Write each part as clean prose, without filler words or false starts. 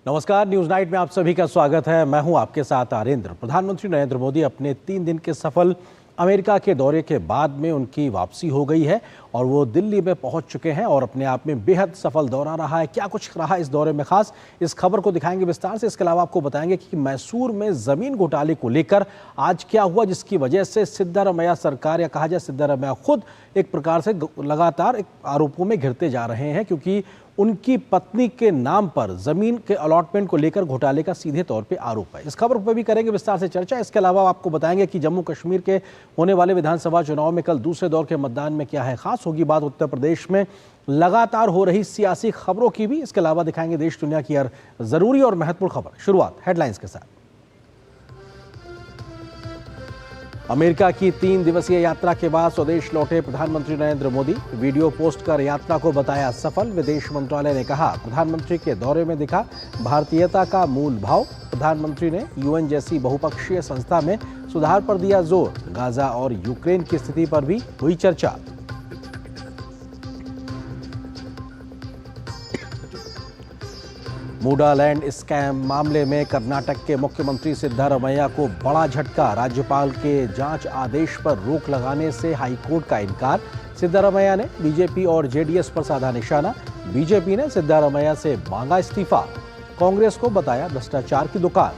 नमस्कार, news night में आप सभी का स्वागत है। मैं हूं आपके साथ आरेंद्र। प्रधानमंत्री नरेंद्र मोदी अपने 3 दिन के सफल अमेरिका के दौरे के बाद में उनकी वापसी हो गई है और वो दिल्ली में पहुंच चुके हैं और अपने आप में बेहद सफल दौरा रहा है। क्या कुछ रहा इस दौरे में खास, इस खबर को दिखाएंगे विस्तार से। इसके अलावा आपको बताएंगे कि मैसूर में जमीन घोटाले को लेकर आज क्या हुआ, जिसकी वजह से सिद्धारमैया सरकार या कहा जाए सिद्धारमैया खुद एक प्रकार से लगातार आरोपों में घिरते जा रहे हैं, क्योंकि उनकी पत्नी के नाम पर जमीन के अलॉटमेंट को लेकर घोटाले का सीधे तौर पे आरोप है। इस खबर पर भी करेंगे विस्तार से चर्चा। इसके अलावा आपको बताएंगे कि जम्मू कश्मीर के होने वाले विधानसभा चुनाव में कल दूसरे दौर के मतदान में क्या है खास। होगी बात उत्तर प्रदेश में लगातार हो रही सियासी खबरों की भी। इसके अलावा दिखाएंगे देश दुनिया की हर जरूरी और महत्वपूर्ण खबर। शुरुआत हेडलाइंस के साथ। अमेरिका की 3 दिवसीय यात्रा के बाद स्वदेश लौटे प्रधानमंत्री नरेंद्र मोदी। वीडियो पोस्ट कर यात्रा को बताया सफल। विदेश मंत्रालय ने कहा प्रधानमंत्री के दौरे में दिखा भारतीयता का मूल भाव। प्रधानमंत्री ने यूएन जैसी बहुपक्षीय संस्था में सुधार पर दिया जोर। गाजा और यूक्रेन की स्थिति पर भी हुई चर्चा। मूडालैंड स्कैम मामले में कर्नाटक के मुख्यमंत्री सिद्धारमैया को बड़ा झटका। राज्यपाल के जांच आदेश पर रोक लगाने से हाईकोर्ट का इनकार। सिद्धारमैया ने बीजेपी और जेडीएस पर साधा निशाना। बीजेपी ने सिद्धारमैया से मांगा इस्तीफा। कांग्रेस को बताया भ्रष्टाचार की दुकान।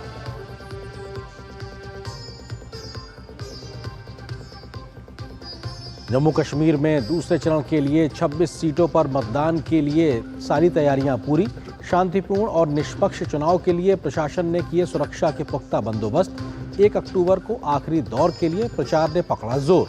जम्मू कश्मीर में दूसरे चरण के लिए 26 सीटों पर मतदान के लिए सारी तैयारियां पूरी। शांतिपूर्ण और निष्पक्ष चुनाव के लिए प्रशासन ने किए सुरक्षा के पुख्ता बंदोबस्त। 1 अक्टूबर को आखिरी दौर के लिए प्रचार ने पकड़ा जोर।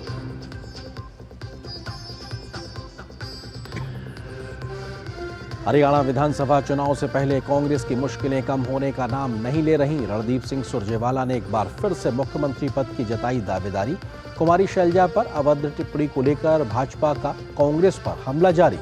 हरियाणा विधानसभा चुनाव से पहले कांग्रेस की मुश्किलें कम होने का नाम नहीं ले रही। रणदीप सिंह सुरजेवाला ने एक बार फिर से मुख्यमंत्री पद की जताई दावेदारी। कुमारी शैलजा पर अभद्र टिप्पणी को लेकर भाजपा का कांग्रेस पर हमला जारी।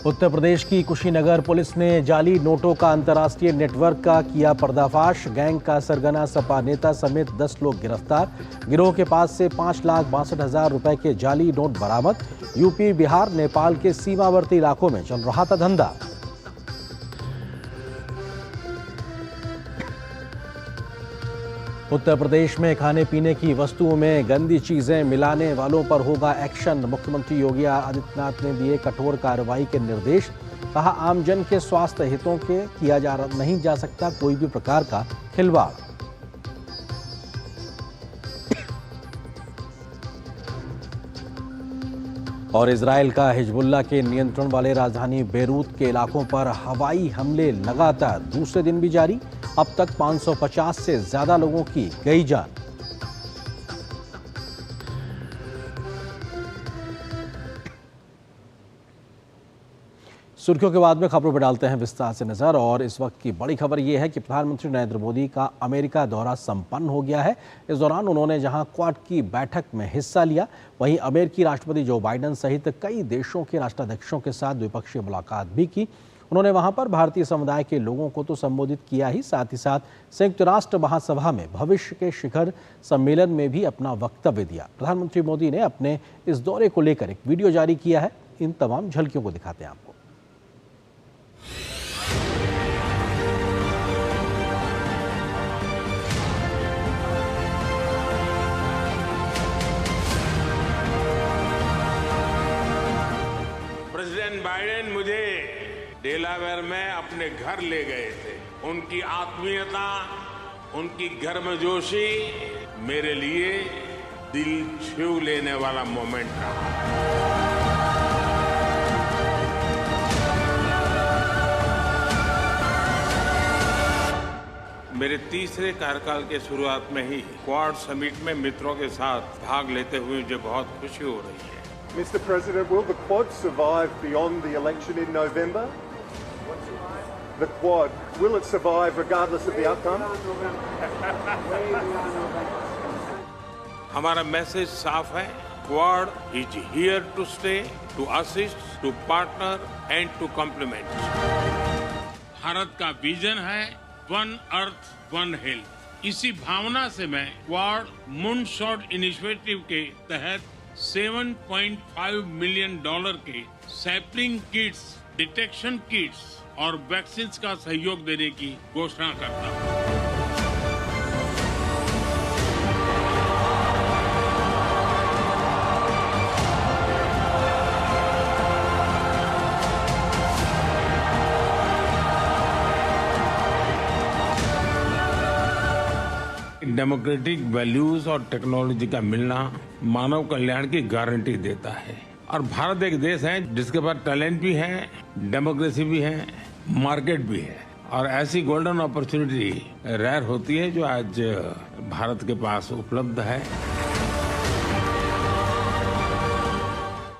उत्तर प्रदेश की कुशीनगर पुलिस ने जाली नोटों का अंतर्राष्ट्रीय नेटवर्क का किया पर्दाफाश। गैंग का सरगना सपा नेता समेत 10 लोग गिरफ्तार। गिरोह के पास से 5,62,000 रुपए के जाली नोट बरामद। यूपी, बिहार, नेपाल के सीमावर्ती इलाकों में चल रहा था धंधा। उत्तर प्रदेश में खाने पीने की वस्तुओं में गंदी चीजें मिलाने वालों पर होगा एक्शन। मुख्यमंत्री योगी आदित्यनाथ ने दिए कठोर कार्रवाई के निर्देश। कहा आमजन के स्वास्थ्य हितों के किया नहीं जा सकता कोई भी प्रकार का खिलवाड़। और इजराइल का हिजबुल्लाह के नियंत्रण वाले राजधानी बेरूत के इलाकों पर हवाई हमले लगातार दूसरे दिन भी जारी। अब तक 550 से ज्यादा लोगों की गई जान। सुर्खियों के बाद में खबरों पर डालते हैं विस्तार से नजर। और इस वक्त की बड़ी खबर यह है कि प्रधानमंत्री नरेंद्र मोदी का अमेरिका दौरा संपन्न हो गया है। इस दौरान उन्होंने जहां क्वाड की बैठक में हिस्सा लिया, वहीं अमेरिकी राष्ट्रपति जो बाइडेन सहित कई देशों के राष्ट्राध्यक्षों के साथ द्विपक्षीय मुलाकात भी की। उन्होंने वहां पर भारतीय समुदाय के लोगों को तो संबोधित किया ही, साथ ही साथ संयुक्त राष्ट्र महासभा में भविष्य के शिखर सम्मेलन में भी अपना वक्तव्य दिया। प्रधानमंत्री मोदी ने अपने इस दौरे को लेकर एक वीडियो जारी किया है। इन तमाम झलकियों को दिखाते हैं आपको। प्रेसिडेंट बाइडेन मुझे डेलावेयर में अपने घर ले गए थे। उनकी आत्मीयता, उनकी गर्मजोशी मेरे लिए दिल छू लेने वाला मोमेंट रहा। मेरे तीसरे कार्यकाल के शुरुआत में ही क्वाड समिट में मित्रों के साथ भाग लेते हुए मुझे बहुत खुशी हो रही है। Mr. President, will the Quad survive beyond the election in November? The Quad, will it survive regardless of the outcome? हमारा मैसेज साफ है, Quad is here to stay, to assist, to partner and to complement. Bharat का vision है one earth one health. इसी भावना से मैं quad moonshot initiative के तहत $7.5 मिलियन के सैपलिंग किट्स, डिटेक्शन किट्स और वैक्सीन का सहयोग देने की घोषणा करता हूं। डेमोक्रेटिक वैल्यूज और टेक्नोलॉजी का मिलना मानव कल्याण की गारंटी देता है और भारत एक देश है जिसके पास टैलेंट भी है, डेमोक्रेसी भी है, मार्केट भी है और ऐसी गोल्डन अपॉर्चुनिटी रेयर होती है जो आज भारत के पास उपलब्ध है।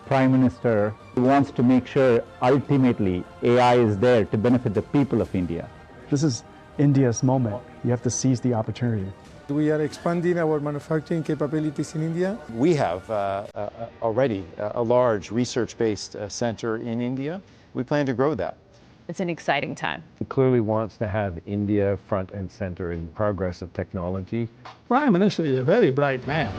Prime Minister wants to make sure ultimately AI is there to benefit the people of India. This is India's moment. You have to seize the opportunity. We are expanding our manufacturing capabilities in India. We have already a large research-based center in India. We plan to grow that. It's an exciting time. He clearly wants to have India front and center in progress of technology. Prime Minister is a very bright man.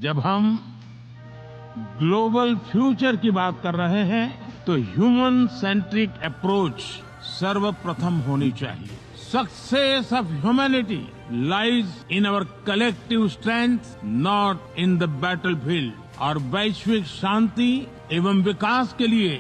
जब हम global future की बात कर रहे हैं तो human centric approach सर्वप्रथम होनी चाहिए। Success of humanity lies in our collective strength, not in the battlefield. और वैश्विक शांति एवं विकास के लिए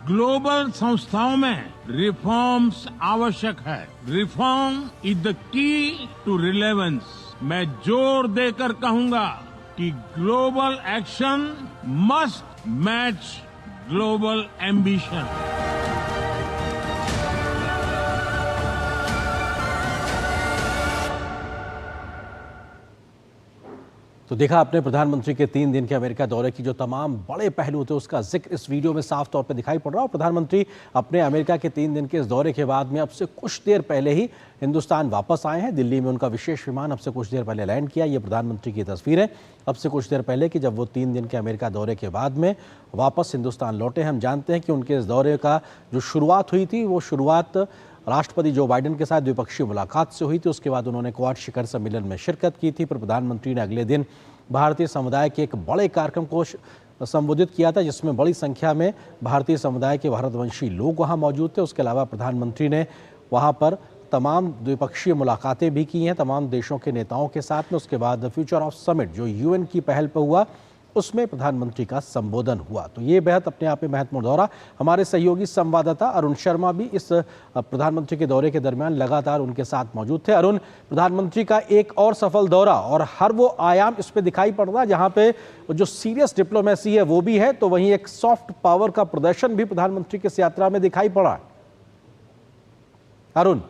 ग्लोबल संस्थाओं में रिफॉर्म्स आवश्यक है। Reform is the key to relevance. मैं जोर देकर कहूंगा कि global action must match global ambition. तो देखा आपने प्रधानमंत्री के 3 दिन के अमेरिका दौरे की जो तमाम बड़े पहलू थे उसका जिक्र इस वीडियो में साफ तौर पर दिखाई पड़ रहा है। प्रधानमंत्री अपने अमेरिका के 3 दिन के इस दौरे के बाद में अब से कुछ देर पहले ही हिंदुस्तान वापस आए हैं। दिल्ली में उनका विशेष विमान अब से कुछ देर पहले लैंड किया। ये प्रधानमंत्री की तस्वीर है अब से कुछ देर पहले कि जब वो 3 दिन के अमेरिका दौरे के बाद में वापस हिंदुस्तान लौटे। हम जानते हैं कि उनके इस दौरे का जो शुरुआत हुई थी वो शुरुआत राष्ट्रपति जो बाइडेन के साथ द्विपक्षीय मुलाकात से हुई थी। उसके बाद उन्होंने क्वाड शिखर सम्मेलन में शिरकत की थी। पर प्रधानमंत्री ने अगले दिन भारतीय समुदाय के एक बड़े कार्यक्रम को संबोधित किया था जिसमें बड़ी संख्या में भारतीय समुदाय के भारतवंशी लोग वहां मौजूद थे। उसके अलावा प्रधानमंत्री ने वहां पर तमाम द्विपक्षीय मुलाकातें भी की हैं तमाम देशों के नेताओं के साथ में। उसके बाद फ्यूचर ऑफ समिट जो यूएन की पहल पर हुआ उसमें प्रधानमंत्री का संबोधन हुआ। तो ये बेहद अपने आप में महत्वपूर्ण दौरा। हमारे सहयोगी संवाददाता अरुण शर्मा भी इस प्रधानमंत्री के दौरे के दरमियान लगातार उनके साथ मौजूद थे। अरुण, प्रधानमंत्री का एक और सफल दौरा और हर वो आयाम इस पे दिखाई पड़ रहा है जहां पे जो सीरियस डिप्लोमेसी है वो भी है, तो वहीं एक सॉफ्ट पावर का प्रदर्शन भी प्रधानमंत्री की इस यात्रा में दिखाई पड़ा है। अरुण,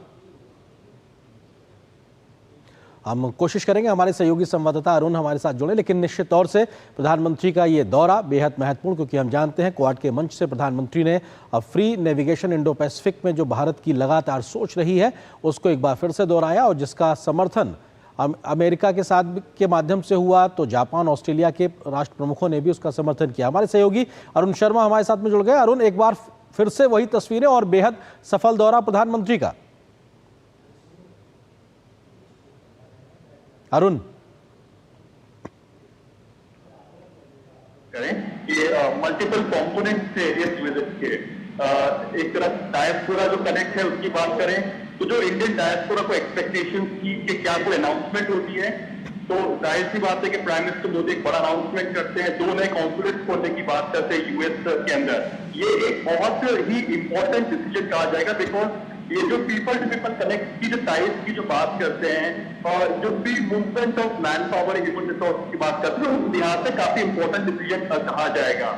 हम कोशिश करेंगे हमारे सहयोगी संवाददाता अरुण हमारे साथ जुड़े, लेकिन निश्चित तौर से प्रधानमंत्री का ये दौरा बेहद महत्वपूर्ण, क्योंकि हम जानते हैं क्वाड के मंच से प्रधानमंत्री ने फ्री नेविगेशन इंडो पैसिफिक में जो भारत की लगातार सोच रही है उसको एक बार फिर से दोहराया और जिसका समर्थन अमेरिका के साथ के माध्यम से हुआ, तो जापान ऑस्ट्रेलिया के राष्ट्र प्रमुखों ने भी उसका समर्थन किया। हमारे सहयोगी अरुण शर्मा हमारे साथ में जुड़ गए। अरुण, एक बार फिर से वही तस्वीरें और बेहद सफल दौरा प्रधानमंत्री का। अरुण, ये मल्टीपल कंपोनेंट्स थे इस विजिट के। एक तरफ डायस्पोरा जो कनेक्ट है उसकी बात करें तो जो इंडियन डायस्पोरा को एक्सपेक्टेशन की कि क्या कोई अनाउंसमेंट होती है, तो जाहिर सी बात है कि प्राइम मिनिस्टर मोदी एक बड़ा अनाउंसमेंट करते हैं, 2 नए कॉन्सुलेट खोलने की बात करते हैं यूएस के अंदर। ये एक बहुत ही इंपॉर्टेंट डिसीजन कहा जाएगा बिकॉज ये जो पीपल टू पीपल कनेक्ट की जो टाइप्स की जो बात करते हैं और जो free movement of man power human resource की बात करते हैं, उस लिहाज से काफी इंपॉर्टेंट डिसीजन कहा जाएगा।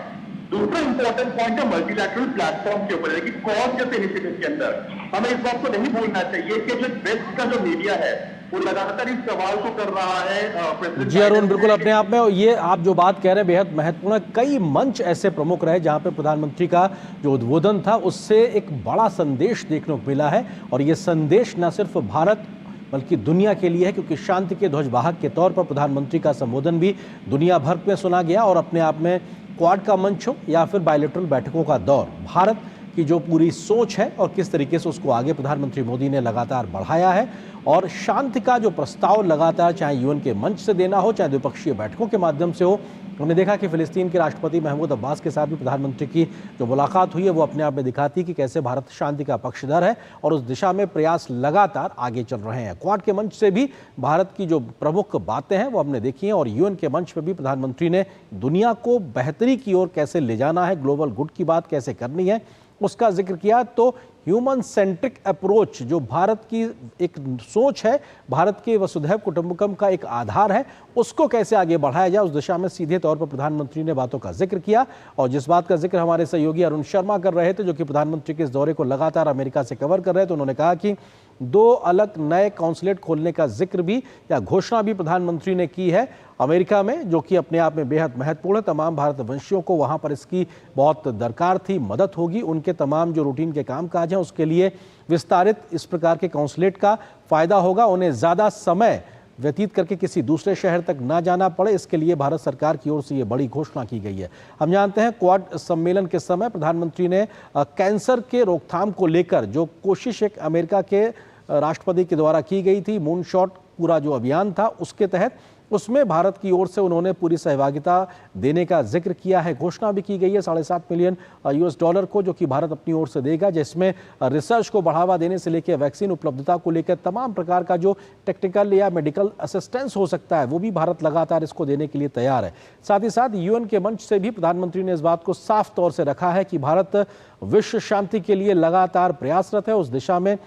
दूसरा इंपॉर्टेंट पॉइंट है मल्टीलैटरल प्लेटफॉर्म के ऊपर, कि क्वाड जैसे इनिशिएटिव के अंदर हमें इस बात को नहीं भूलना चाहिए कि जो वेस्ट का जो मीडिया है वो लगातार इस सवाल को कर रहा है। जी अरुण, बिल्कुल अपने आप में ये आप जो बात कह रहे हैं बेहद महत्वपूर्ण है। कई मंच ऐसे प्रमुख रहे जहां पे प्रधानमंत्री का जो उद्बोधन था उससे एक बड़ा संदेश देखने को मिला है, और ये संदेश न सिर्फ भारत बल्कि दुनिया के लिए है, क्योंकि शांति के ध्वजवाहक के तौर पर प्रधानमंत्री का संबोधन भी दुनिया भर में सुना गया। और अपने आप में क्वाड का मंच हो या फिर बायलैटरल बैठकों का दौर, भारत की जो पूरी सोच है और किस तरीके से उसको आगे प्रधानमंत्री मोदी ने लगातार बढ़ाया है, और शांति का जो प्रस्ताव लगातार चाहे यूएन के मंच से देना हो चाहे द्विपक्षीय बैठकों के माध्यम से हो। हमने देखा कि फिलिस्तीन के राष्ट्रपति महमूद अब्बास के साथ भी प्रधानमंत्री की जो मुलाकात हुई है वो अपने आप में दिखाती है कि कैसे भारत शांति का पक्षधर है और उस दिशा में प्रयास लगातार आगे चल रहे हैं। क्वाड के मंच से भी भारत की जो प्रमुख बातें हैं वो हमने देखी हैं, और यूएन के मंच पर भी प्रधानमंत्री ने दुनिया को बेहतरी की ओर कैसे ले जाना है, ग्लोबल गुड की बात कैसे करनी है, उसका जिक्र किया। तो ह्यूमन सेंट्रिक अप्रोच जो भारत की एक सोच है, भारत के वसुधैव कुटुंबकम का एक आधार है, उसको कैसे आगे बढ़ाया जाए उस दिशा में सीधे तौर पर प्रधानमंत्री ने बातों का जिक्र किया। और जिस बात का जिक्र हमारे सहयोगी अरुण शर्मा कर रहे थे, जो कि प्रधानमंत्री के इस दौरे को लगातार अमेरिका से कवर कर रहे थे, उन्होंने कहा कि 2 अलग नए कॉन्सुलेट खोलने का जिक्र भी या घोषणा भी प्रधानमंत्री ने की है अमेरिका में, जो कि अपने आप में बेहद महत्वपूर्ण है। तमाम भारतवंशियों को वहां पर इसकी बहुत दरकार थी, मदद होगी, उनके तमाम जो रूटीन के कामकाज हैं उसके लिए विस्तारित इस प्रकार के कॉन्सुलेट का फायदा होगा। उन्हें ज़्यादा समय व्यतीत करके किसी दूसरे शहर तक ना जाना पड़े, इसके लिए भारत सरकार की ओर से ये बड़ी घोषणा की गई है। हम जानते हैं क्वाड सम्मेलन के समय प्रधानमंत्री ने कैंसर के रोकथाम को लेकर जो कोशिश एक अमेरिका के राष्ट्रपति के द्वारा की गई थी, मून शॉट पूरा जो अभियान था उसके तहत, उसमें भारत की ओर से उन्होंने पूरी सहभागिता देने का जिक्र किया है। घोषणा भी की गई है $7.5 मिलियन US को, जो कि भारत अपनी ओर से देगा, जिसमें रिसर्च को बढ़ावा देने से लेकर वैक्सीन उपलब्धता को लेकर तमाम प्रकार का जो टेक्निकल या मेडिकल असिस्टेंस हो सकता है वो भी भारत लगातार इसको देने के लिए तैयार है। साथ ही साथ यूएन के मंच से भी प्रधानमंत्री ने इस बात को साफ तौर से रखा है कि भारत विश्व शांति के लिए लगातार प्रयासरत है, उस दिशा में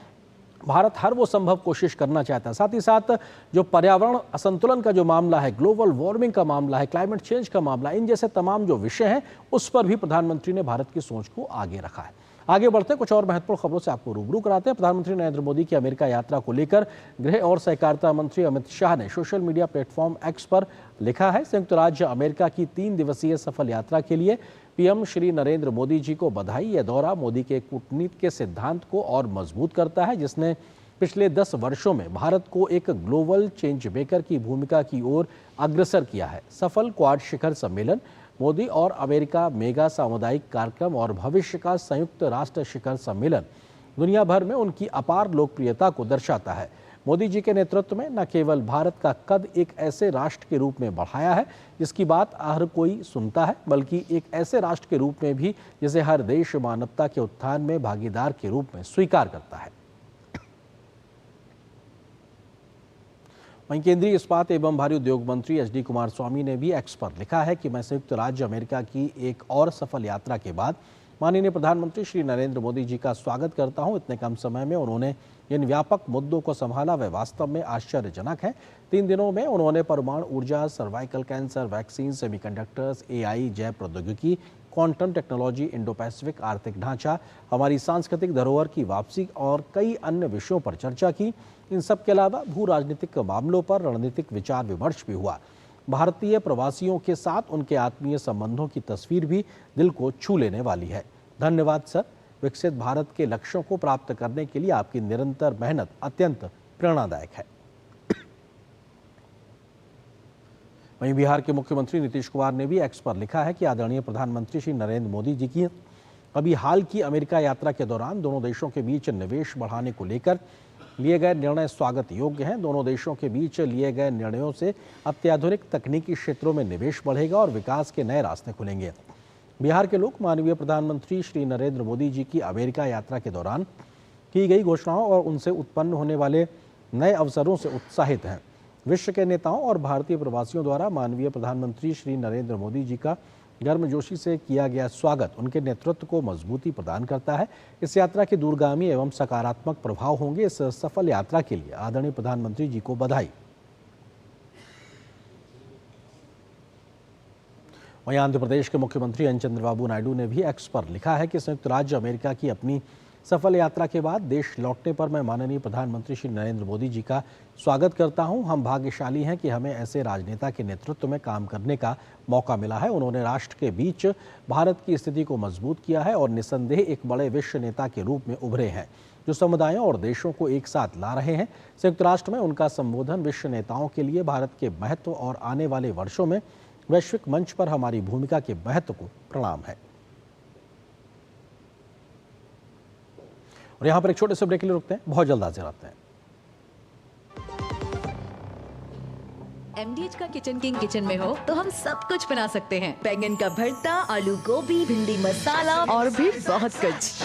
भारत हर वो संभव कोशिश करना चाहता है। साथ ही साथ जो पर्यावरण असंतुलन का जो मामला है, ग्लोबल वार्मिंग का मामला है, क्लाइमेट चेंज का मामला, इन जैसे तमाम जो विषय हैं उस पर भी प्रधानमंत्री ने भारत की सोच को आगे रखा है। आगे बढ़ते कुछ और महत्वपूर्ण खबरों से आपको रूबरू कराते हैं। प्रधानमंत्री नरेंद्र मोदी की अमेरिका यात्रा को लेकर गृह और सहकारिता मंत्री अमित शाह ने सोशल मीडिया प्लेटफॉर्म एक्स पर लिखा है, संयुक्त राज्य अमेरिका की 3 दिवसीय सफल यात्रा के लिए पीएम श्री नरेंद्र मोदी जी को बधाई। यह दौरा मोदी के कूटनीति के सिद्धांत को और मजबूत करता है, जिसने पिछले 10 वर्षों में भारत को एक ग्लोबल चेंज मेकर की भूमिका की ओर अग्रसर किया है। सफल क्वाड शिखर सम्मेलन, मोदी और अमेरिका मेगा सामुदायिक कार्यक्रम और भविष्य का संयुक्त राष्ट्र शिखर सम्मेलन दुनिया भर में उनकी अपार लोकप्रियता को दर्शाता है। मोदी जी के नेतृत्व में न केवल भारत का कद एक ऐसे राष्ट्र के रूप में बढ़ाया है जिसकी बात हर कोई सुनता है, बल्कि एक ऐसे राष्ट्र के रूप में भी जिसे हर देश मानवता के उत्थान में भागीदार के रूप में स्वीकार करता है। वहीं केंद्रीय इस्पात एवं भारी उद्योग मंत्री एचडी कुमारस्वामी ने भी एक्स पर लिखा है कि मैं संयुक्त राज्य अमेरिका की एक और सफल यात्रा के बाद माननीय प्रधानमंत्री श्री नरेंद्र मोदी जी का स्वागत करता हूं। इतने कम समय में उन्होंने इन व्यापक मुद्दों को संभाला, वे वास्तव में आश्चर्यजनक है। 3 दिनों में उन्होंने परमाणु ऊर्जा, cervical cancer, vaccine, semiconductors, AI, जैव प्रौद्योगिकी, क्वांटम टेक्नोलॉजी, इंडो पैसिफिक आर्थिक ढांचा, हमारी सांस्कृतिक धरोहर की वापसी और कई अन्य विषयों पर चर्चा की। इन सब के अलावा भू राजनीतिक मामलों पर रणनीतिक विचार विमर्श भी हुआ। भारतीय प्रवासियों के साथ उनके आत्मीय संबंधों की तस्वीर भी दिल को छू लेने वाली है। धन्यवाद सर, विकसित भारत के लक्ष्यों को प्राप्त करने के लिए आपकी निरंतर मेहनत अत्यंत प्रेरणादायक है। वहीं बिहार के मुख्यमंत्री नीतीश कुमार ने भी एक्स पर लिखा है कि आदरणीय प्रधानमंत्री श्री नरेंद्र मोदी जी की अभी हाल की अमेरिका यात्रा के दौरान दोनों देशों के बीच निवेश बढ़ाने को लेकर लिए गए निर्णय स्वागत योग्य हैं। दोनों देशों के बीच लिए गए निर्णयों से अत्याधुनिक तकनीकी क्षेत्रों में निवेश बढ़ेगा और विकास के नए रास्ते खुलेंगे। बिहार के लोग माननीय प्रधानमंत्री श्री नरेंद्र मोदी जी की अमेरिका यात्रा के दौरान की गई घोषणाओं और उनसे उत्पन्न होने वाले नए अवसरों से उत्साहित हैं। विश्व के नेताओं और भारतीय प्रवासियों द्वारा माननीय प्रधानमंत्री श्री नरेंद्र मोदी जी का गर्मजोशी से किया गया स्वागत उनके नेतृत्व को मजबूती प्रदान करता है। इस यात्रा के दूरगामी एवं सकारात्मक प्रभाव होंगे। इस सफल यात्रा के लिए आदरणीय प्रधानमंत्री जी को बधाई। वहीं आंध्र प्रदेश के मुख्यमंत्री एन चंद्रबाबू नायडू ने भी एक्स पर लिखा है कि संयुक्त राज्य अमेरिका की अपनी सफल यात्रा के बाद देश लौटने पर मैं माननीय प्रधानमंत्री श्री नरेंद्र मोदी जी का स्वागत करता हूं। हम भाग्यशाली हैं कि हमें ऐसे राजनेता के नेतृत्व में काम करने का मौका मिला है। उन्होंने राष्ट्र के बीच भारत की स्थिति को मजबूत किया है और निस्संदेह एक बड़े विश्व नेता के रूप में उभरे हैं जो समुदायों और देशों को एक साथ ला रहे हैं। संयुक्त राष्ट्र में उनका संबोधन विश्व नेताओं के लिए भारत के महत्व और आने वाले वर्षों में वैश्विक मंच पर हमारी भूमिका के महत्व को प्रणाम है। और यहाँ पर एक छोटे से ब्रेक के लिए रुकते हैं, बहुत जल्द हाजिर आते हैं। MDH का किचन किंग किचन में हो तो हम सब कुछ बना सकते हैं। बैंगन का भरता, आलू गोभी, भिंडी मसाला और भी बहुत कुछ।